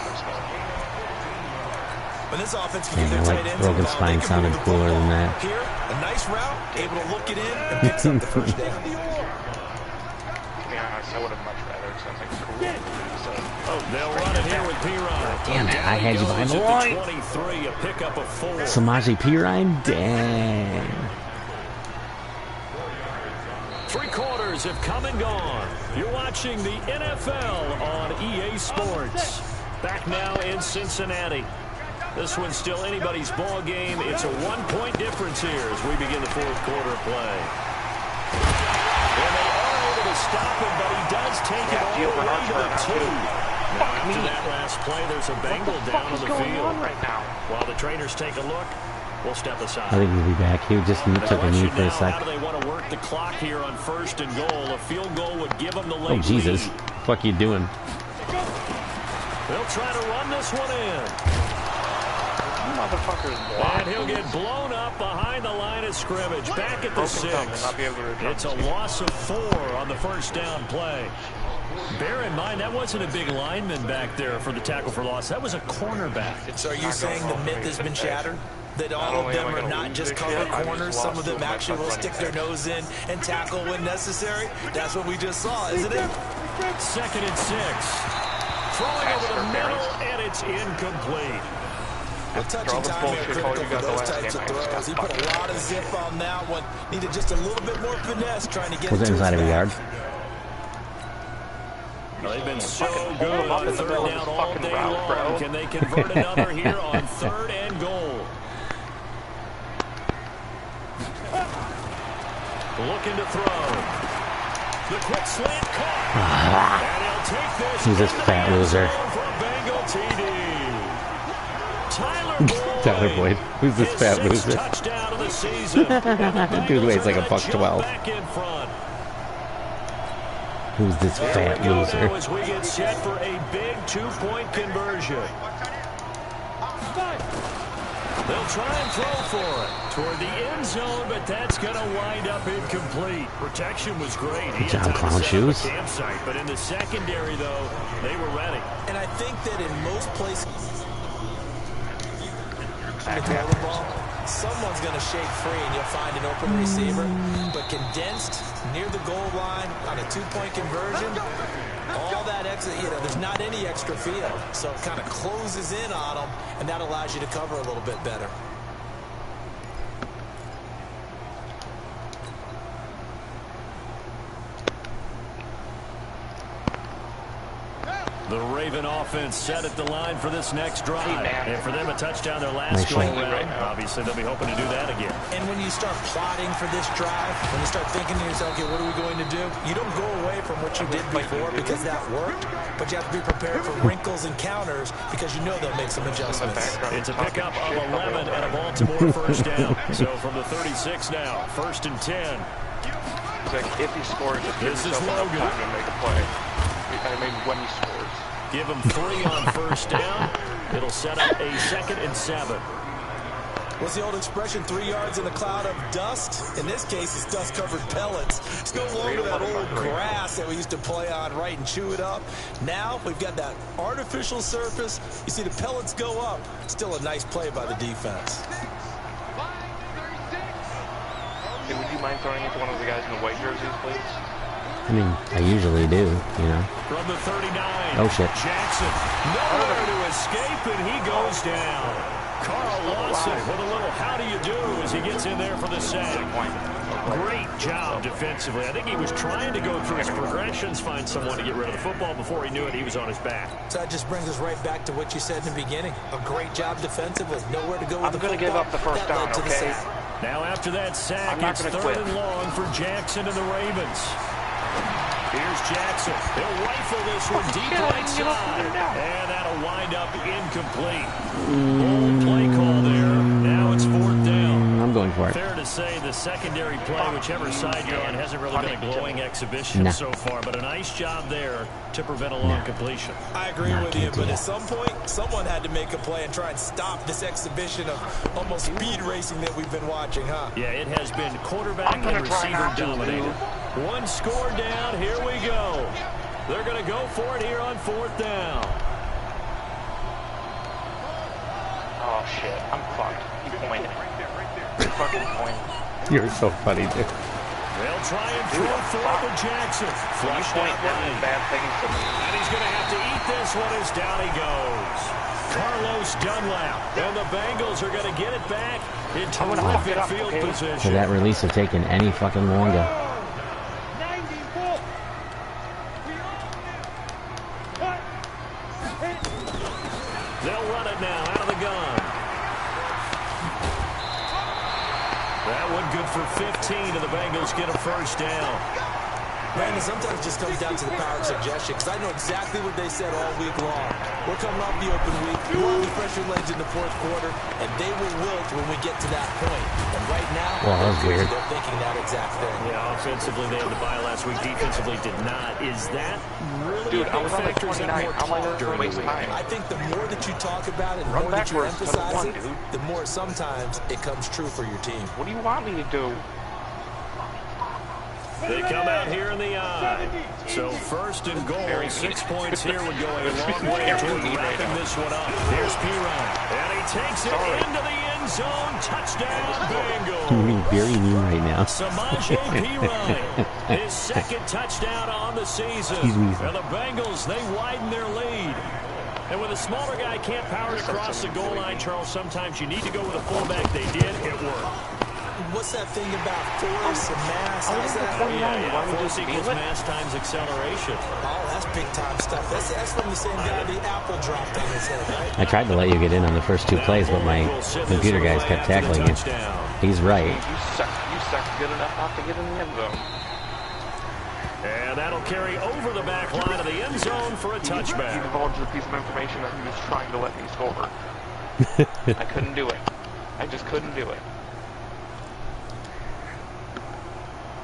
Speaker 4: When this offense can
Speaker 2: Yeah,
Speaker 4: get their tight
Speaker 2: like
Speaker 4: ends
Speaker 2: Broken
Speaker 4: involved,
Speaker 2: Spine sounded cooler than that.
Speaker 4: Here, a nice route, able to look it in and picks up the first down.
Speaker 1: To be honest, I would have much rather. It sounds like cool.
Speaker 3: They'll run it here with Pirine.
Speaker 2: Damn it, I had you behind the line.
Speaker 3: 23, a pickup of 4.
Speaker 2: Samaje Pirine? Dang.
Speaker 3: 3 quarters have come and gone. You're watching the NFL on EA Sports. Back now in Cincinnati. This one's still anybody's ball game. It's a 1-point difference here as we begin the 4th quarter of play. And they are able to stop him, but he does take it all the way to the 2. Now after that last play, there's a Bengal down on the field.
Speaker 1: Right now?
Speaker 3: While the trainers take a look, we'll step aside.
Speaker 2: I think he'll be back. He just took a knee for a sec.
Speaker 3: How do they want to work the clock here on 1st and goal? A field goal would give them the late
Speaker 2: Oh, Jesus.
Speaker 3: lead.
Speaker 2: What the fuck you doing?
Speaker 3: They'll try to run this one in.
Speaker 1: Motherfuckers.
Speaker 3: And he'll get blown up behind the line of scrimmage. Back at the 6. It's a loss of 4 on the first down play. Bear in mind, that wasn't a big lineman back there for the tackle for loss. That was a cornerback.
Speaker 4: So are you saying the myth has been shattered? That all of them are not just cover corners. Some of them actually will stick their nose in and tackle when necessary. That's what we just saw, isn't it?
Speaker 3: 2nd and 6. Throwing over the middle, and it's incomplete.
Speaker 4: The touching time here critical for those types of throws. He put a lot of zip on that one. Needed just a little bit more finesse trying to get
Speaker 2: Was it inside of a yard?
Speaker 3: Well, they've been so good on 3rd down all day long. Can they convert another here on 3rd and goal? Looking to throw. The quick slant caught. And he'll take this.
Speaker 2: Who's this fat loser? Tyler Boyd. Who's this fat loser?
Speaker 3: Touchdown of the season.
Speaker 2: Dude weighs like $1.12. Who's this fat loser?
Speaker 3: As we get set for a big 2-point conversion. They'll try and throw for it toward the end zone, but that's going to wind up incomplete. Protection was great.
Speaker 2: Good job, clown shoes.
Speaker 3: Campsite, but in the secondary, though, they were ready.
Speaker 4: And I think that in most places, the ball, someone's going to shake free and you'll find an open receiver. But condensed near the goal line on a 2-point conversion, all that extra, there's not any extra field. So it kind of closes in on them, and that allows you to cover a little bit better.
Speaker 3: The Raven offense set at the line for this next drive. And for them, a touchdown their last go around. Obviously, they'll be hoping to do that again.
Speaker 4: And when you start plotting for this drive, when you start thinking to yourself, okay, what are we going to do? You don't go away from what you did before because that worked, but you have to be prepared for wrinkles and counters because you know they'll make some adjustments.
Speaker 3: It's a pickup of 11 and a Baltimore first down. So from the 36 now, 1st and 10.
Speaker 1: Like if he scores,
Speaker 3: this is Logan.
Speaker 1: To make a play. I mean, when he scores.
Speaker 3: Give him 3 on 1st down. It'll set up a 2nd and 7.
Speaker 4: What's the old expression, 3 yards in a cloud of dust? In this case, it's dust-covered pellets. It's no longer that old grass that we used to play on, right, and chew it up. Now we've got that artificial surface. You see the pellets go up. Still a nice play by the defense.
Speaker 1: Hey, would you mind throwing it to one of the guys in the white jerseys, please?
Speaker 2: I mean, I usually do,
Speaker 3: From the 39.
Speaker 2: Oh, shit.
Speaker 3: Jackson, nowhere to escape, and he goes down. Carl Lawson with a little how do you do as he gets in there for the sack. Great job defensively. I think he was trying to go through his progressions, find someone to get rid of the football. Before he knew it, he was on his back.
Speaker 4: So that just brings us right back to what you said in the beginning. A great job defensively. Nowhere to go with the football.
Speaker 1: I'm going to give up the first down, okay?
Speaker 3: Now after that sack, it's 3rd and long for Jackson and the Ravens. Here's Jackson. He'll rifle this one deep right side. And that'll wind up incomplete. Bold play call there. Now it's 4th down.
Speaker 2: I'm going for it.
Speaker 3: Fair to say the secondary play, whichever side you're on, hasn't really been a glowing exhibition so far. But a nice job there to prevent a long completion.
Speaker 4: I agree with you, but at some point, someone had to make a play and try and stop this exhibition of almost speed racing that we've been watching, huh?
Speaker 3: Yeah, it has been quarterback and receiver dominated. One score down. Here we go. They're going to go for it here on 4th down.
Speaker 1: Oh, shit. I'm fucked. Keep pointing. Keep fucking pointing.
Speaker 2: You're so funny, dude.
Speaker 3: They'll try and throw it forward to Jackson. Flush out right.
Speaker 1: Bad things to me.
Speaker 3: And he's going to have to eat this one as down he goes. Carlos Dunlap. And the Bengals are going to get it back in terrific field position.
Speaker 2: So that release have taken any fucking longer.
Speaker 3: They'll run it now out of the gun. That one good for 15, and the Bengals get a first down.
Speaker 4: Brandon, sometimes it just comes down to the power of suggestion, because I know exactly what they said all week long. We're coming off the open week. We want to pressure legs in the 4th quarter, and they will wilt when we get to that point. And right now,
Speaker 2: well, that was weird.
Speaker 4: They're thinking that exact thing.
Speaker 3: Yeah, offensively, they had the bye last week. Defensively, did not. Is that really
Speaker 1: Dude, I was on the 29. How am I going to waste time?
Speaker 4: I think the more that you talk about it, the more that you emphasize it, the more sometimes it comes true for your team.
Speaker 1: What do you want me to do?
Speaker 3: They come out here in the eye. So 1st and goal, 6 points here would go a long way toward wrapping this one up. Here's Pirine, and he takes it into the end zone. Touchdown, Bengals.
Speaker 2: You're being very mean right now.
Speaker 3: Samaje Pirine, his 2nd touchdown on the season.
Speaker 2: Excuse me.
Speaker 3: And the Bengals, they widen their lead. And when a smaller guy can't power it across the goal line, Charles, sometimes you need to go with a fullback. They did. It worked.
Speaker 4: What's that thing about force and mass? How's that?
Speaker 3: Force equals mass times acceleration.
Speaker 4: Oh, that's big-time stuff. That's from the same guy the apple dropped on his head, right?
Speaker 2: I tried to let you get in on the first 2 plays, but my computer guys kept tackling you. He's right.
Speaker 1: You suck good enough not to get in the end zone.
Speaker 3: And that'll carry over the back line of the end zone for a touchback.
Speaker 1: He divulged a piece of information that he was trying to let me score. I couldn't do it. I just couldn't do it.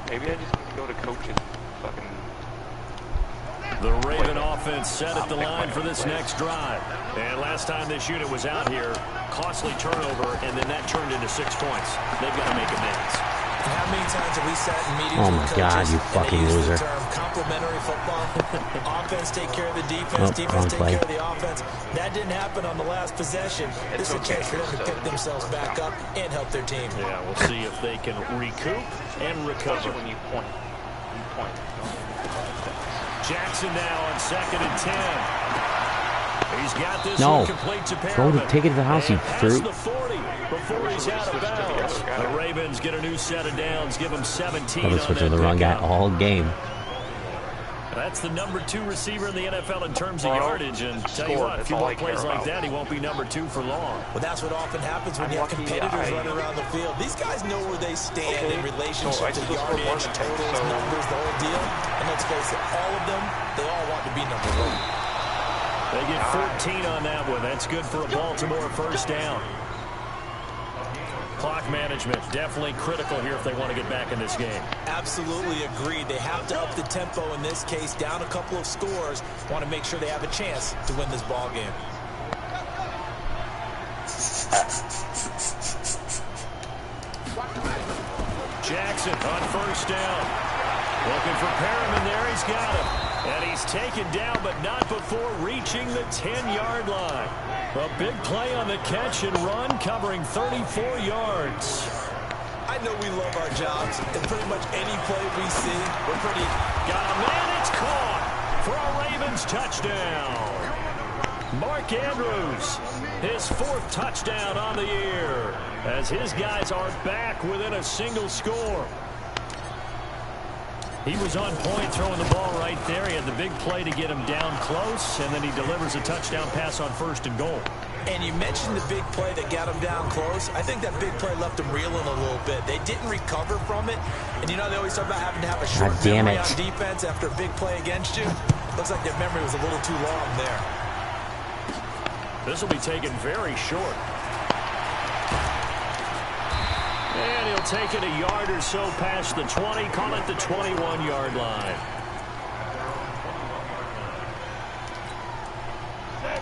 Speaker 1: Maybe I just need to go to coach's fucking...
Speaker 3: The Raven offense set at the line for this next drive. And last time this unit was out here, costly turnover, and then that turned into 6 points. They've got to make amends.
Speaker 4: How many times have we sat in meetings
Speaker 2: oh
Speaker 4: with
Speaker 2: my
Speaker 4: coaches
Speaker 2: God, you fucking
Speaker 4: and they use
Speaker 2: loser.
Speaker 4: the term complementary football? Offense take care of the defense, defense take care of the offense. That didn't happen on the last possession. This is a chance for them to pick themselves back up and help their team.
Speaker 3: Yeah, we'll see if they can recoup and recover.
Speaker 1: When you point. You point.
Speaker 3: Jackson now on 2nd and 10. He's got this
Speaker 2: one
Speaker 3: complete to
Speaker 2: Perriman. Take it to the house, you fruit.
Speaker 3: The 40 before he's out of bounds. The Ravens get a new set of downs, give him 17
Speaker 2: Probably switch to the wrong guy all game.
Speaker 3: That's the number 2 receiver in the NFL in terms of yardage, and tell you what, a few more plays like that, he won't be number 2 for long.
Speaker 4: Well, that's what often happens when you have competitors running around the field. These guys know where they stand in relationship to yardage, totals, numbers, the whole deal. And let's face it, all of them, they all want to be number 1.
Speaker 3: They get 14 on that one. That's good for a Baltimore first down. Clock management definitely critical here if they want to get back in this game.
Speaker 4: Absolutely agreed. They have to up the tempo in this case, down a couple of scores. Want to make sure they have a chance to win this ball game.
Speaker 3: Jackson on first down. Looking for Perriman there. He's got him. And he's taken down, but not before reaching the 10-yard line. A big play on the catch and run, covering 34 yards.
Speaker 4: I know we love our jobs, and pretty much any play we see, we're pretty...
Speaker 3: Got a man, it's caught for a Ravens touchdown. Mark Andrews, his 4th touchdown on the year, as his guys are back within a single score. He was on point throwing the ball right there. He had the big play to get him down close, and then he delivers a touchdown pass on 1st and goal.
Speaker 4: And you mentioned the big play that got him down close. I think that big play left him reeling a little bit. They didn't recover from it. And you know they always talk about having to have a short memory on defense after a big play against you. Looks like their memory was a little too long there.
Speaker 3: This will be taken very short. And he'll take it a yard or so past the 20, call it the 21-yard line.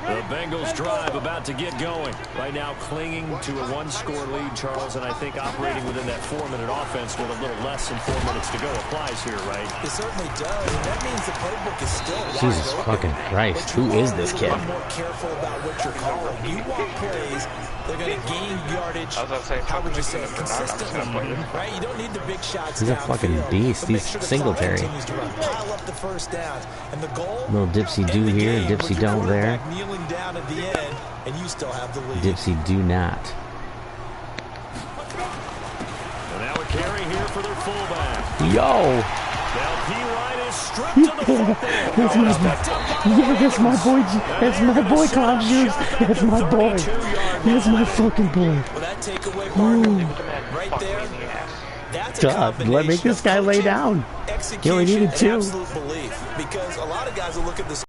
Speaker 3: The Bengals drive about to get going. Right now clinging to a one-score lead, Charles, and I think operating within that 4-minute offense with a little less than 4 minutes to go applies here, right?
Speaker 4: It certainly does, and that means the playbook is still wide
Speaker 2: Jesus
Speaker 4: open.
Speaker 2: fucking Christ, who is this kid?
Speaker 4: Be more careful about what you're calling. You want plays they're going to gain yardage, how would you say, consistently, right? You don't need the big shots.
Speaker 2: He's a fucking beast. He's Singletary.
Speaker 4: Pile up the first downs. And the goal,
Speaker 2: little dipsy do here, dipsy don't there.
Speaker 4: Kneeling down at the end, and you still have the lead.
Speaker 2: Dipsy do not.
Speaker 3: And now a carry here for their fullback.
Speaker 2: Yo!
Speaker 3: Now P. is stripped to the football.
Speaker 2: That's my boy. Yeah, that's my boy. That's my boy, Clown Shoes. That's my boy. That's my fucking boy.
Speaker 4: Well, that takeaway mark right there. That's
Speaker 2: God, let make this guy lay down. He only needed 2.
Speaker 4: Absolute belief, because a lot of guys will look at this.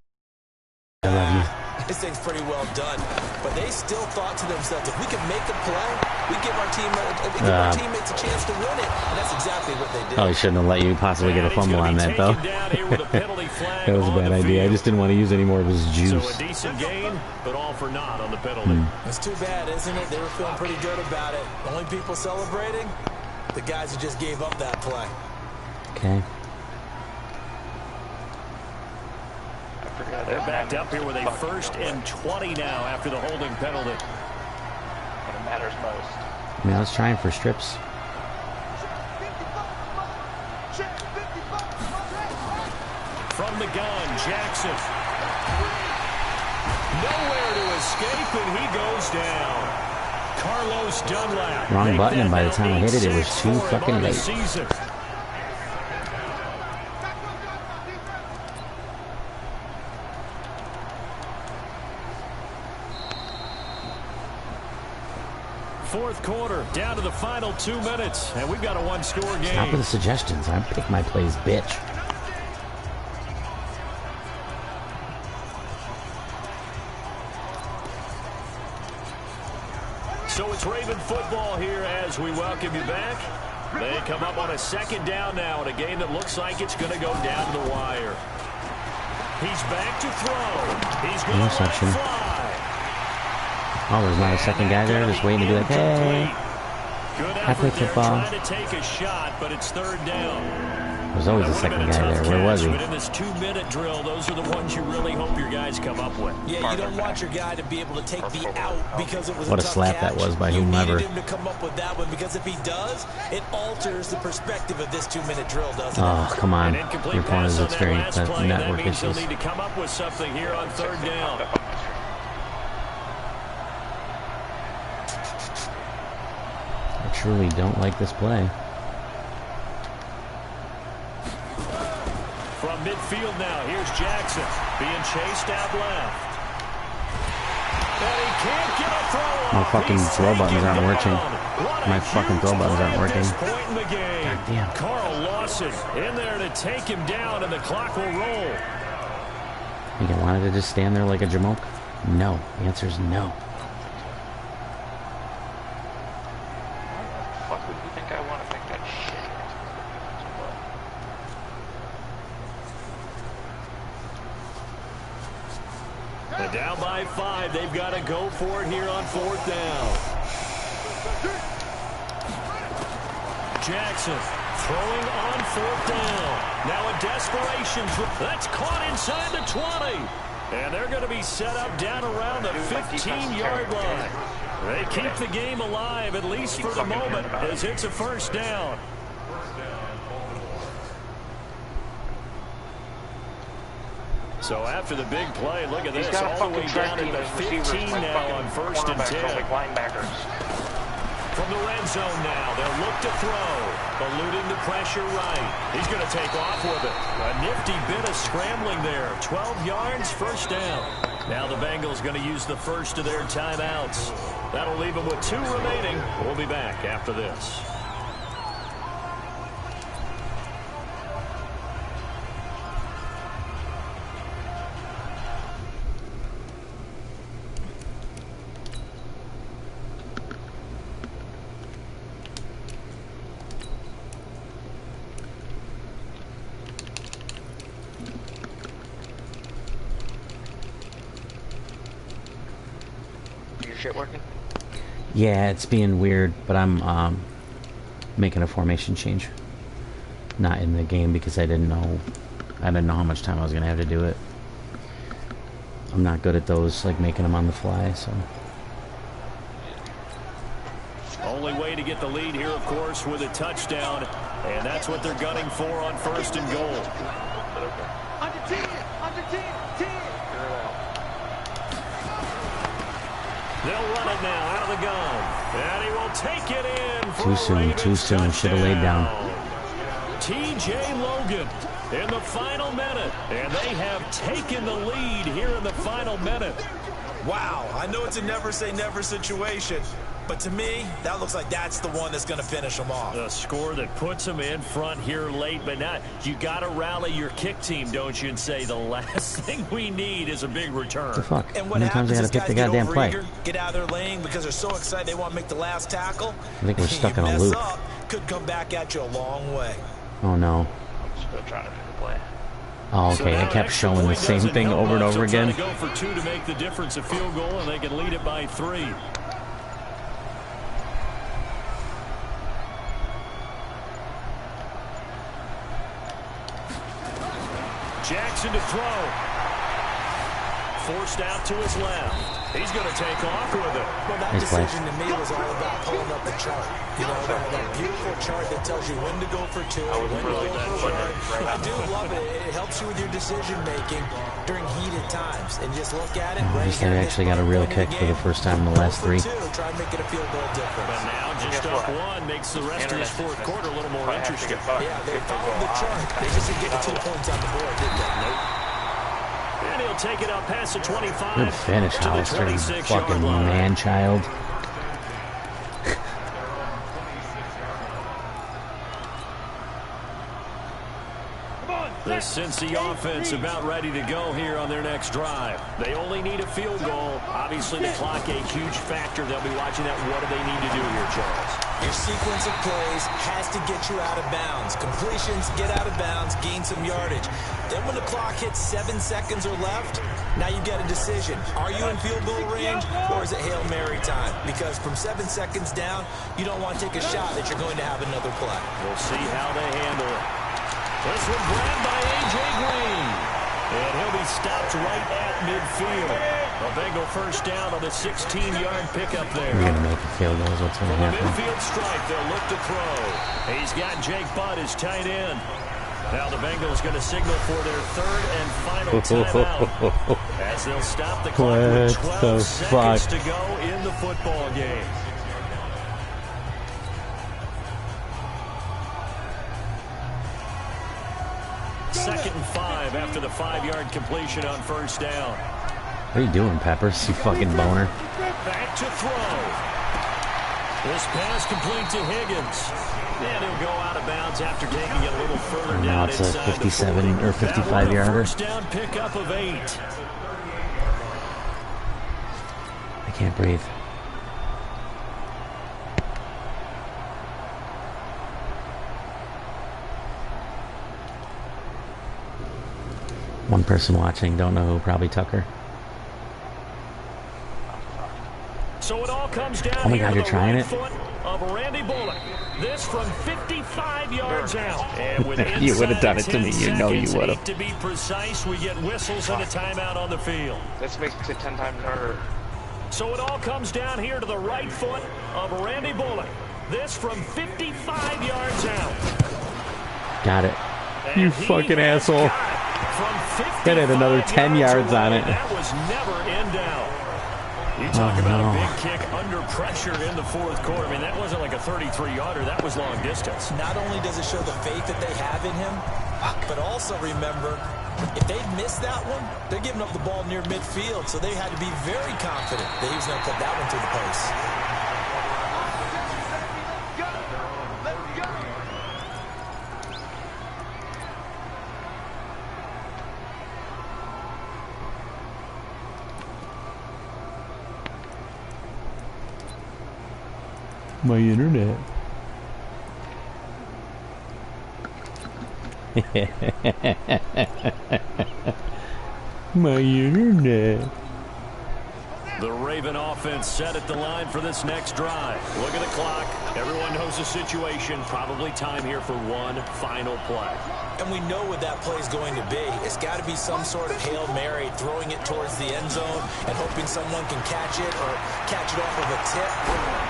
Speaker 2: I love you.
Speaker 4: This thing's pretty well done, but they still thought to themselves, if we can make a play, we give our teammates a chance to win it, and that's exactly what they did.
Speaker 2: Probably shouldn't have let you possibly get a fumble on that, though. That was a bad idea. I just didn't want to use any more of his juice.
Speaker 3: So a decent gain, but all for naught on the penalty.
Speaker 4: It's too bad, isn't it? They were feeling pretty good about it. Only people celebrating, the guys who just gave up that play.
Speaker 2: Okay.
Speaker 3: They're backed up here with a 1st and 20 now after the holding penalty.
Speaker 1: When it matters most.
Speaker 2: I mean, I was trying for strips.
Speaker 3: From the gun, Jackson. Nowhere to escape, and he goes down. Carlos Dunlap.
Speaker 2: Wrong button, and by the time I hit it, it was too fucking late.
Speaker 3: Fourth quarter, down to the final 2 minutes, and we've got a one-score game.
Speaker 2: Stop with the suggestions. I pick my plays, bitch.
Speaker 3: So it's Raven football here as we welcome you back. They come up on a 2nd down now in a game that looks like it's going to go down to the wire. He's back to throw. He's going to let it fly.
Speaker 2: Oh, there's not a second guy there just waiting to be like, hey, I play football.
Speaker 3: Trying to take a shot, but it's 3rd down.
Speaker 2: There's always a second guy there. Where was he?
Speaker 3: But in this 2-minute drill, those are the ones you really hope your guys come up with.
Speaker 4: Yeah, you don't want your guy to be able to take the out because it was
Speaker 2: what
Speaker 4: a
Speaker 2: a slap
Speaker 4: catch.
Speaker 2: that was by
Speaker 4: you
Speaker 2: whomever.
Speaker 4: You needed him to come up with that one because if he does, it alters the perspective of this 2-minute drill, doesn't it?
Speaker 2: Oh, come on. Your point is experienced network issues.
Speaker 3: They'll need to come up with something here on 3rd down.
Speaker 2: I truly don't like this play.
Speaker 3: From midfield now, here's Jackson being chased out left. And he can't get a throw.
Speaker 2: My fucking throw buttons aren't working. My fucking throw buttons aren't working.
Speaker 3: God
Speaker 2: damn.
Speaker 3: Carl Lawson in there to take him down, and the clock will roll.
Speaker 2: You wanted to just stand there like a jamoke? No. The answer is no.
Speaker 3: And down by 5, they've got to go for it here on 4th down. Jackson throwing on 4th down. Now a desperation. That's caught inside the 20. And they're going to be set up down around the 15-yard line. They keep the game alive, at least for the moment, as it's a 1st down. So after the big play, look at this, all the way down at the 15 now on 1st and 10. From the red zone now, they'll look to throw, eluding the pressure right. He's going to take off with it. A nifty bit of scrambling there. 12 yards, 1st down. Now the Bengals going to use the first of their timeouts. That'll leave them with 2 remaining. We'll be back after this.
Speaker 1: shit working?
Speaker 2: Yeah, it's being weird, but I'm making a formation change. Not in the game because I didn't know how much time I was gonna have to do it. I'm not good at those, like making them on the fly, so.
Speaker 3: Only way to get the lead here, of course, with a touchdown, and that's what they're gunning for on 1st and goal.
Speaker 5: Under 10, under 10, 10.
Speaker 3: They'll run it now out of the gun, and he will take it in for
Speaker 2: Too soon. Should have laid down.
Speaker 3: T.J. Logan in the final minute, and they have taken the lead here in the final minute.
Speaker 4: Wow, I know it's a never say never situation, but to me, that looks like that's the one that's going to finish them off.
Speaker 3: A score that puts them in front here late, but not. You got to rally your kick team, don't you, and say the last thing we need is a big return.
Speaker 2: The fuck?
Speaker 4: And
Speaker 2: How
Speaker 4: what
Speaker 2: many times I
Speaker 4: happens
Speaker 2: gotta
Speaker 4: is
Speaker 2: pick the
Speaker 4: guys
Speaker 2: goddamn play?
Speaker 4: get out of their lane because they're so excited they want to make the last tackle.
Speaker 2: I think we're stuck
Speaker 4: You
Speaker 2: in a
Speaker 4: mess
Speaker 2: loop.
Speaker 4: up, could come back at you a long way.
Speaker 2: Oh no.
Speaker 1: I'm still trying to pick a play.
Speaker 2: Oh,
Speaker 3: So
Speaker 2: okay.
Speaker 3: now
Speaker 2: It
Speaker 3: an
Speaker 2: kept
Speaker 3: extra
Speaker 2: showing the
Speaker 3: point
Speaker 2: same
Speaker 3: doesn't
Speaker 2: thing
Speaker 3: help
Speaker 2: over and
Speaker 3: much.
Speaker 2: over
Speaker 3: They'll
Speaker 2: again.
Speaker 3: try to go for 2 to make the difference, a field goal, and they can lead it by 3. Jackson to throw. Forced out to his left. He's going to take off with it.
Speaker 4: Well, that
Speaker 2: Nice play.
Speaker 4: decision to me was all about pulling up the chart. You know, that beautiful chart that tells you when to go for 2,
Speaker 1: I was
Speaker 4: when to
Speaker 1: really
Speaker 4: go
Speaker 1: bad
Speaker 4: for
Speaker 1: for
Speaker 4: 1.
Speaker 1: it.
Speaker 4: I do love it. It helps you with your decision making during heated times. And just look at it.
Speaker 2: Oh, I just actually got a real kick for the first time in the last 3.
Speaker 4: Try and make it a field goal difference.
Speaker 3: But now just
Speaker 1: Guess
Speaker 3: up
Speaker 1: what?
Speaker 3: 1 makes the rest of this fourth quarter a little more
Speaker 1: I have to
Speaker 3: interesting.
Speaker 1: get fucked.
Speaker 4: Yeah, they followed the chart. They just didn't get the 2 points on the board, did they? Nope.
Speaker 3: And he'll take it up past the 25.
Speaker 2: Good finish,
Speaker 3: to the
Speaker 2: Hollister.
Speaker 3: 26-yard
Speaker 2: Fucking
Speaker 3: line.
Speaker 2: man-child.
Speaker 3: The Cincy offense about ready to go here on their next drive. They only need a field goal. Obviously, the clock a huge factor. They'll be watching that. What do they need to do here, Charles?
Speaker 4: Your sequence of plays has to get you out of bounds. Completions, get out of bounds, gain some yardage. Then when the clock hits 7 seconds or left, now you get a decision. Are you in field goal range or is it Hail Mary time? Because from 7 seconds down, you don't want to take a shot that you're going to have another play.
Speaker 3: We'll see how they handle it. This one grabbed by A.J. Green. And he'll be stopped right at midfield. A Bengal first down on the 16-yard pickup there.
Speaker 2: We're going to make a field goal. What's going to
Speaker 3: From the
Speaker 2: happen?
Speaker 3: midfield stripe, they'll look to throw. He's got Jake Butt as tight end. Now the Bengals going to signal for their 3rd and final timeout. As they'll stop the clock with 12 seconds to go in the football game. Second and 5 after the 5-yard completion on first down.
Speaker 2: What are you doing, Peppers? You fucking boner.
Speaker 3: Back to throw. This pass complete to Higgins. And he'll go out of bounds after taking it a little further
Speaker 2: And now
Speaker 3: down
Speaker 2: it's a
Speaker 3: inside
Speaker 2: 57
Speaker 3: the 40.
Speaker 2: or 55
Speaker 3: That
Speaker 2: yarder.
Speaker 3: first down pickup of 8.
Speaker 2: I can't breathe. One person watching, don't know who, probably Tucker.
Speaker 3: So it all comes down
Speaker 2: Oh my
Speaker 3: here
Speaker 2: God,
Speaker 3: to
Speaker 2: you're
Speaker 3: the
Speaker 2: trying
Speaker 3: right
Speaker 2: it?
Speaker 3: foot of Randy Bullock. This from 55 yards out. And with
Speaker 2: You would have
Speaker 3: inside
Speaker 2: done it to
Speaker 3: 10
Speaker 2: me. You know you
Speaker 3: seconds,
Speaker 2: would have.
Speaker 3: 8 to be precise, we get whistles and a timeout on the field.
Speaker 1: This makes it 10 times harder.
Speaker 3: So it all comes down here to the right foot of Randy Bullock. This from 55 yards out.
Speaker 2: Got it.
Speaker 3: And
Speaker 2: You
Speaker 3: he
Speaker 2: fucking
Speaker 3: has
Speaker 2: asshole.
Speaker 3: got it from 55
Speaker 2: Hit it another 10 yards on
Speaker 3: away.
Speaker 2: it.
Speaker 3: That was never in doubt. You talk about a big kick under pressure in the fourth quarter. I mean, that wasn't like a 33-yarder. That was long distance.
Speaker 4: Not only does it show the faith that they have in him, but also remember, if they'd missed that one, they're giving up the ball near midfield, so they had to be very confident that he was going to put that one through the post.
Speaker 2: My internet. My internet.
Speaker 3: The Raven offense set at the line for this next drive. Look at the clock. Everyone knows the situation. Probably time here for one final play.
Speaker 4: And we know what that play is going to be. It's got to be some sort of Hail Mary, throwing it towards the end zone and hoping someone can catch it or catch it off of a tip.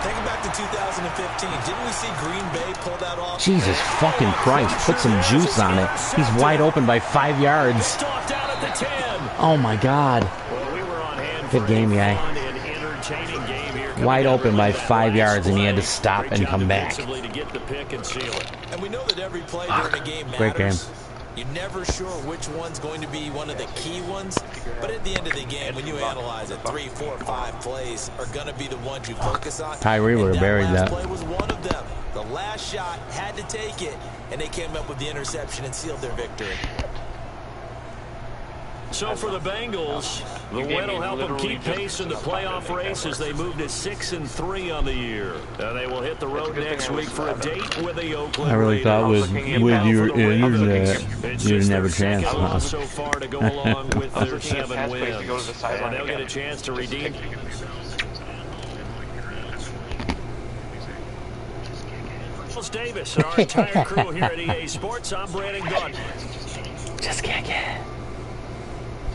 Speaker 4: Think back to 2015. Didn't we see Green Bay pull that off?
Speaker 2: Jesus fucking Christ. Put some juice on it. He's wide open by 5 yards. Oh, my God. Good game, guy. Wide open by 5 yards, and he had to stop and come back.
Speaker 4: And we know that every play during a game matters.
Speaker 2: Great game.
Speaker 4: You're never sure which one's going to be one of the key ones, but at the end of the game, when you analyze it, 3, 4, 5 plays are going to be the ones you focus on.
Speaker 2: Tyree would have buried that.
Speaker 4: Play was one of them. The last shot had to take it, and they came up with the interception and sealed their victory.
Speaker 3: So for the Bengals, the win will help them keep pace in the playoff race as they move to 6-3 on the year. They will hit the road next week for a date with the Oakland Raiders.
Speaker 2: I really thought with your internet, you didn't have a chance. Huh?
Speaker 3: So far to go along with their 7 wins, and they'll get a chance to redeem. Davis and our entire crew here at EA Sports. I'm Brandon Gunn.
Speaker 2: Just can't get it.